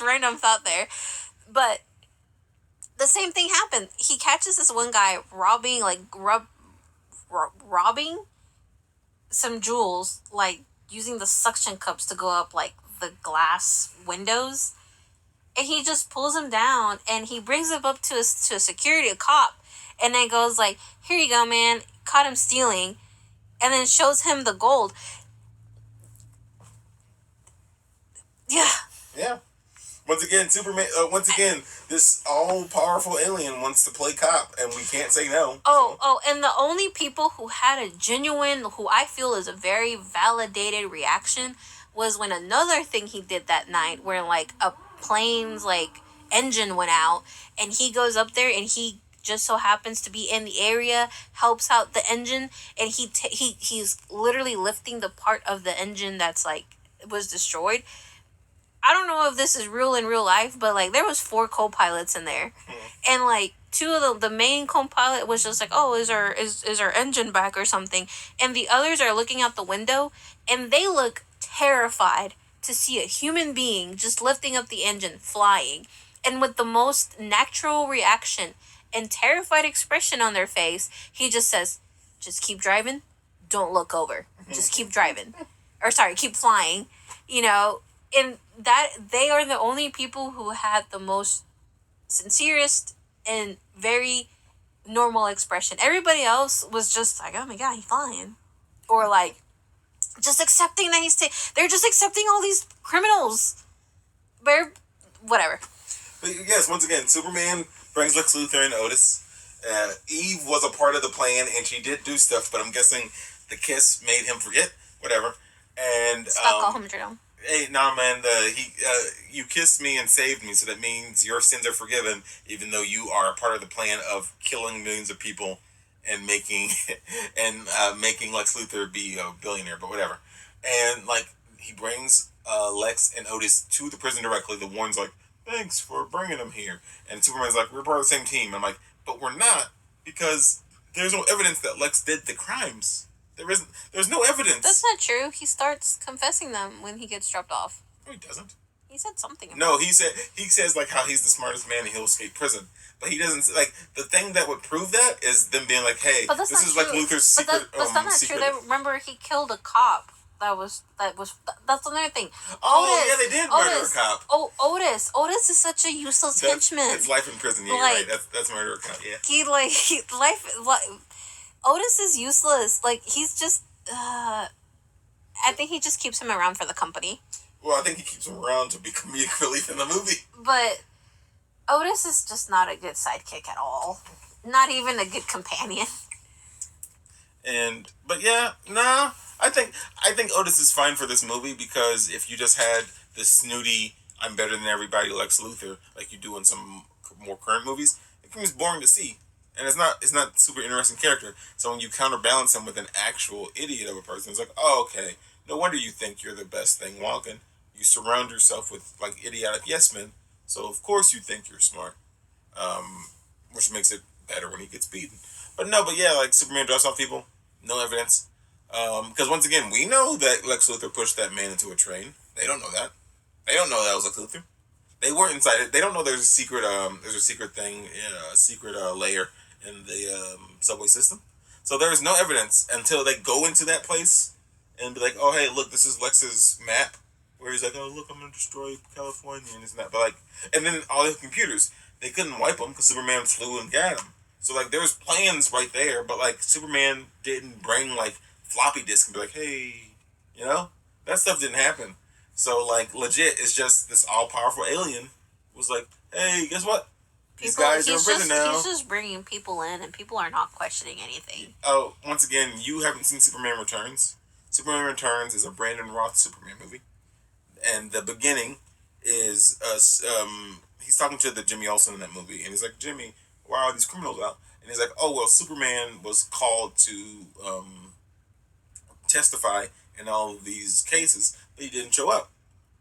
random thought there. But the same thing happened. He catches this one guy robbing, like, robbing some jewels, like, using the suction cups to go up, like, the glass windows. And he just pulls him down, and he brings him up to a security, a cop, and then goes like, "Here you go, man. Caught him stealing," and then shows him the gold. Yeah. Yeah. Once again, Superman. Once again, this all-powerful alien wants to play cop, and we can't say no. And the only people who had a genuine, who I feel is a very validated reaction, was when another thing he did that night, where like a plane's like engine went out, and he goes up there, and he just so happens to be in the area, helps out the engine, and he's literally lifting the part of the engine that's like was destroyed. I don't know if this is real in real life, but like there was 4 co-pilots in there, and like 2 of the main co-pilot was just like, "Oh, is our engine back or something?" And the others are looking out the window, and they look terrified to see a human being just lifting up the engine, flying, and with the most natural reaction and terrified expression on their face, he just says, "Just keep driving, don't look over, just keep driving, or sorry, keep flying," you know. And that they are the only people who had the most sincerest and very normal expression. Everybody else was just like, "Oh my god, he's flying," or like just accepting that they're just accepting all these criminals. But whatever. But yes, once again, Superman brings Lex Luthor and Otis. Eve was a part of the plan, and she did do stuff, but I'm guessing the kiss made him forget. Whatever. And Stockholm syndrome. Hey, nah, man. You kissed me and saved me, so that means your sins are forgiven, even though you are a part of the plan of killing millions of people and making making Lex Luthor be a billionaire. But whatever. And like he brings Lex and Otis to the prison directly. The Warren's like, "Thanks for bringing them here," and Superman's like, "We're part of the same team." I'm like, "But we're not, because there's no evidence that Lex did the crimes. There's no evidence." That's not true. He starts confessing them when he gets dropped off. No, he doesn't. He said something about No, he says like how he's the smartest man and he'll escape prison. But he doesn't, like, the thing that would prove that is them being like, "Hey, this is true. like Luthor's secret." But that's not secret. true. Remember, he killed a cop. That's another thing. Oh, yeah, they did murder a cop. Otis is such a useless henchman. It's life in prison. Yeah, like, you're right. That's murder a cop. Yeah. Otis is useless. Like, he's just. I think he just keeps him around for the company. Well, I think he keeps him around to be comedic relief in the movie. But Otis is just not a good sidekick at all. Not even a good companion. But yeah, nah. I think Otis is fine for this movie, because if you just had the snooty "I'm better than everybody" Lex Luthor like you do in some more current movies, it becomes boring to see, and it's not super interesting character. So when you counterbalance him with an actual idiot of a person, it's like, "Oh, okay, no wonder you think you're the best thing walking. You surround yourself with like idiotic yes men, so of course you think you're smart," which makes it better when he gets beaten. But yeah, like Superman drops off people, no evidence. Because once again, we know that Lex Luthor pushed that man into a train. They don't know that. They don't know that was Lex Luthor. They weren't inside it. They don't know there's a secret thing, a secret layer in the subway system. So there is no evidence until they go into that place and be like, "Oh, hey, look, this is Lex's map," where he's like, "Oh, look, I'm gonna destroy California," and this and that. But like, and then all the computers, they couldn't wipe them because Superman flew and got them. So like, there was plans right there, but like Superman didn't bring like floppy disk and be like, "Hey," that stuff didn't happen. So like, legit, it's just this all-powerful alien was like, "Hey, guess what? These guys are in prison now." He's just bringing people in, and people are not questioning anything. Oh, once again, you haven't seen Superman Returns. Superman Returns is a Brandon Roth Superman movie, and the beginning is he's talking to the Jimmy Olsen in that movie, and he's like, "Jimmy, why are these criminals out?" And he's like, "Oh, well, Superman was called to testify in all of these cases, but he didn't show up.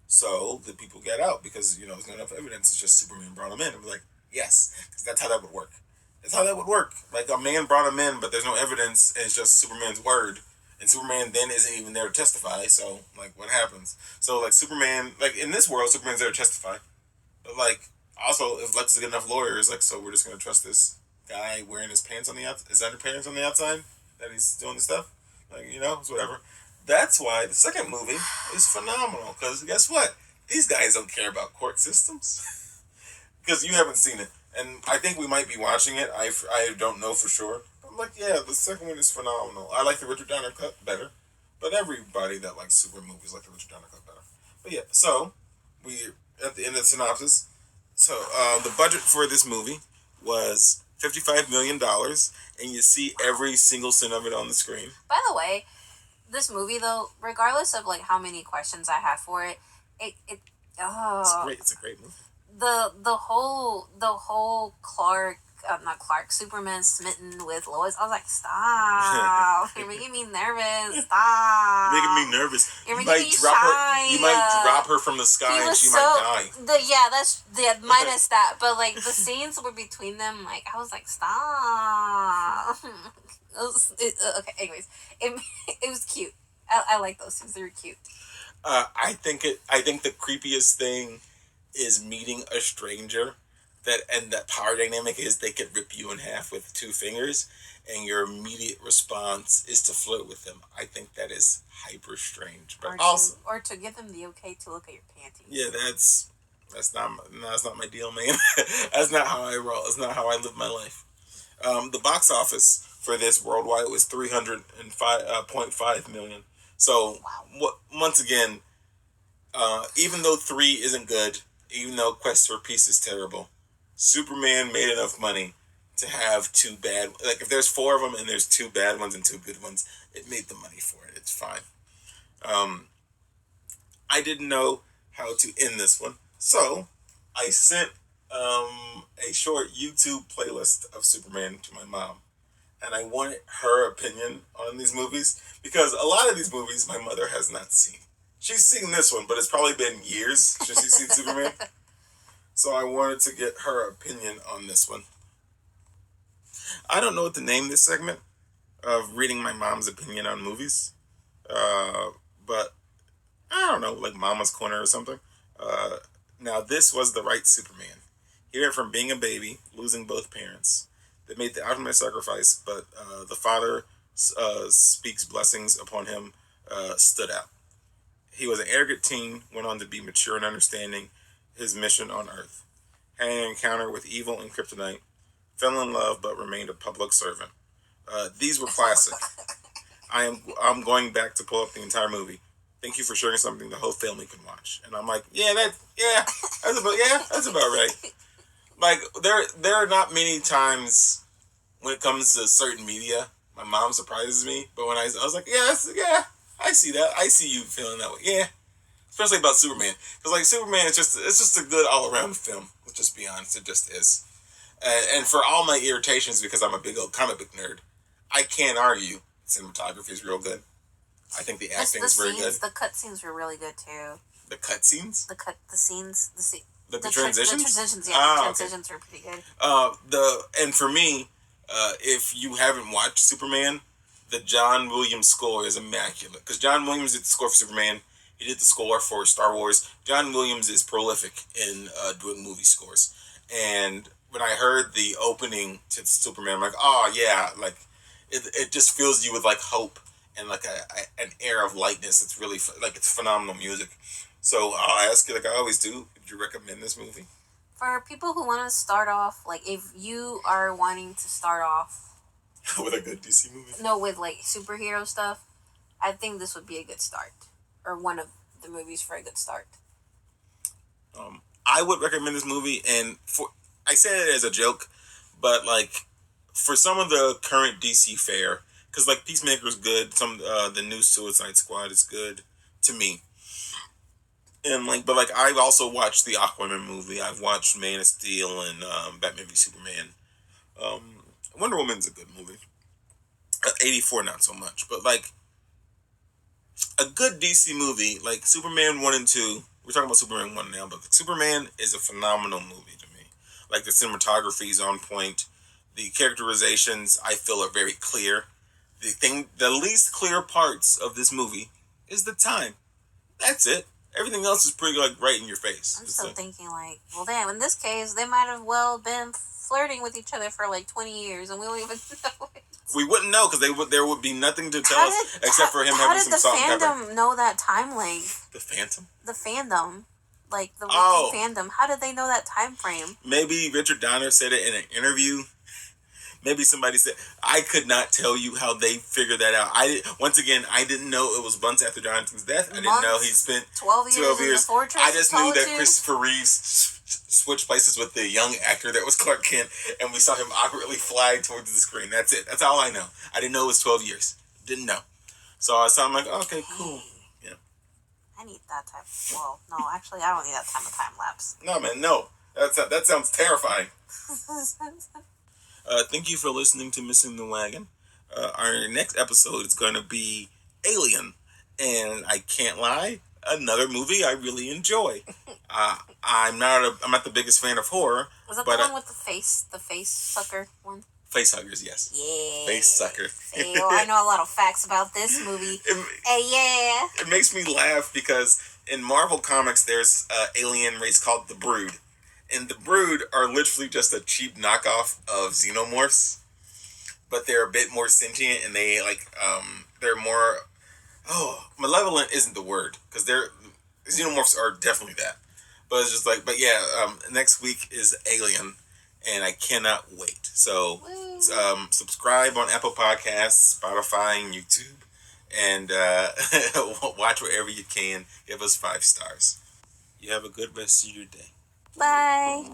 So the people get out because, there's not enough evidence. It's just Superman brought him in." I'm like, yes, because that's how that would work. That's how that would work. Like, a man brought him in, but there's no evidence, and it's just Superman's word. And Superman then isn't even there to testify, so, like, what happens? So, like, Superman, like, in this world, Superman's there to testify. But, like, Also, if Lex is a good enough lawyer, it's like, so we're just gonna trust this guy wearing his pants on the outside, his underpants on the outside, that he's doing the stuff. Like, it's whatever. That's why the second movie is phenomenal. Because guess what? These guys don't care about court systems. Because you haven't seen it, and I think we might be watching it. I don't know for sure. I'm like, yeah, the second one is phenomenal. I like the Richard Donner cut better, but everybody that likes super movies like the Richard Donner cut better. But yeah, so we at the end of the synopsis. So the budget for this movie was $55 million, and you see every single cent of it on the screen. By the way, this movie though, regardless of like how many questions I have for it, It's great. It's a great movie. The whole Clark, not Clark, Superman smitten with Lois. I was like, stop! You're making me nervous. Stop! You're making me nervous. You're you making might me drop shy. her. You might drop her from the sky and she might die. That's minus that. But like the scenes were between them, like I was like, stop. Okay. Anyways, it was cute. I like those scenes. They were cute. I think the creepiest thing is meeting a stranger and that power dynamic is they could rip you in half with 2 fingers and your immediate response is to flirt with them. I think that is hyper strange, but or to give them the okay to look at your panties. Yeah, that's not my deal, man. That's not how I roll. That's not how I live my life. The box office for this worldwide was 305.5 million. So once again, even though 3 isn't good, even though Quest for Peace is terrible, Superman made enough money to have 2 bad. Like if there's 4 of them and there's 2 bad ones and 2 good ones, it made the money for it. It's fine. I didn't know how to end this one, so I sent a short YouTube playlist of Superman to my mom, and I wanted her opinion on these movies because a lot of these movies my mother has not seen. She's seen this one, but it's probably been years since she's seen Superman. So I wanted to get her opinion on this one. I don't know what to name this segment of reading my mom's opinion on movies. But I don't know, like Mama's Corner or something. Now, this was the right Superman. He went from being a baby, losing both parents. They made the ultimate sacrifice, but the father speaks blessings upon him, stood out. He was an arrogant teen, went on to be mature and understanding his mission on Earth. Had an encounter with evil and kryptonite, fell in love but remained a public servant. These were classic. I'm going back to pull up the entire movie. Thank you for sharing something the whole family can watch. And I'm like, that's about right. Like there are not many times when it comes to certain media, my mom surprises me. But when I was like, I see that. I see you feeling that way. Yeah. Especially about Superman. Because like Superman it's just a good all around film. Let's just be honest, it just is. And for all my irritations, because I'm a big old comic book nerd, I can't argue cinematography is real good. I think the acting is very good. The cut scenes were really good too. The cut scenes? The transitions? The transitions, the transitions were pretty good. And for me, if you haven't watched Superman, the John Williams score is immaculate. Because John Williams did the score for Superman. He did the score for Star Wars. John Williams is prolific in doing movie scores. And when I heard the opening to Superman, I'm like, oh yeah, like it just fills you with like hope and like an air of lightness. It's really like it's phenomenal music. So I'll ask you like I always do. Would you recommend this movie? For people who want to start off, like if you are wanting to start off with a good DC movie, no, with like superhero stuff, I think this would be a good start, or one of the movies for a good start. I would recommend this movie, and I say it as a joke, but like for some of the current DC fare, because like Peacemaker's good, the new Suicide Squad is good to me. And but I've also watched the Aquaman movie. I've watched Man of Steel and Batman v Superman. Wonder Woman's a good movie. 84, not so much, but like a good DC movie, like Superman 1 and 2. We're talking about Superman 1 now, but Superman is a phenomenal movie to me. Like the cinematography is on point. The characterizations I feel are very clear. The least clear parts of this movie is the time. That's it. Everything else is pretty like right in your face. I'm It's still like, thinking like, well, damn. In this case, they might have well been flirting with each other for like 20 years, and we don't even know it. we wouldn't know because there would be nothing to tell us except for him having some salt and pepper. How did the fandom know that time length? The Phantom? The fandom. Like, the wiki fandom. How did they know that time frame? Maybe Richard Donner said it in an interview. Maybe somebody said, I could not tell you how they figured that out. Once again, I didn't know it was months after Jonathan's death. I didn't know he spent 12 years. In the fortress. I just knew that Christopher Reeves switched places with the young actor that was Clark Kent, and we saw him awkwardly fly towards the screen. That's it. That's all I know. I didn't know it was 12 years. Didn't know. So I'm like, okay, cool. Yeah. I need that type. Well, no, actually, I don't need that type of time lapse. No, man, no. That sounds terrifying. Thank you for listening to Missing the Wagon. Our next episode is going to be Alien. And I can't lie, another movie I really enjoy. I'm not the biggest fan of horror. Was that the one with the face sucker one? Face huggers, yes. Yeah. Face sucker. Hey, well, I know a lot of facts about this movie. It makes me laugh because in Marvel Comics, there's an alien race called the Brood. And the Brood are literally just a cheap knockoff of xenomorphs. But they're a bit more sentient and they're more... Oh, malevolent isn't the word. Because xenomorphs are definitely that. But it's just like... But yeah, next week is Alien. And I cannot wait. So, subscribe on Apple Podcasts, Spotify, and YouTube. And watch wherever you can. Give us 5 stars. You have a good rest of your day. Bye.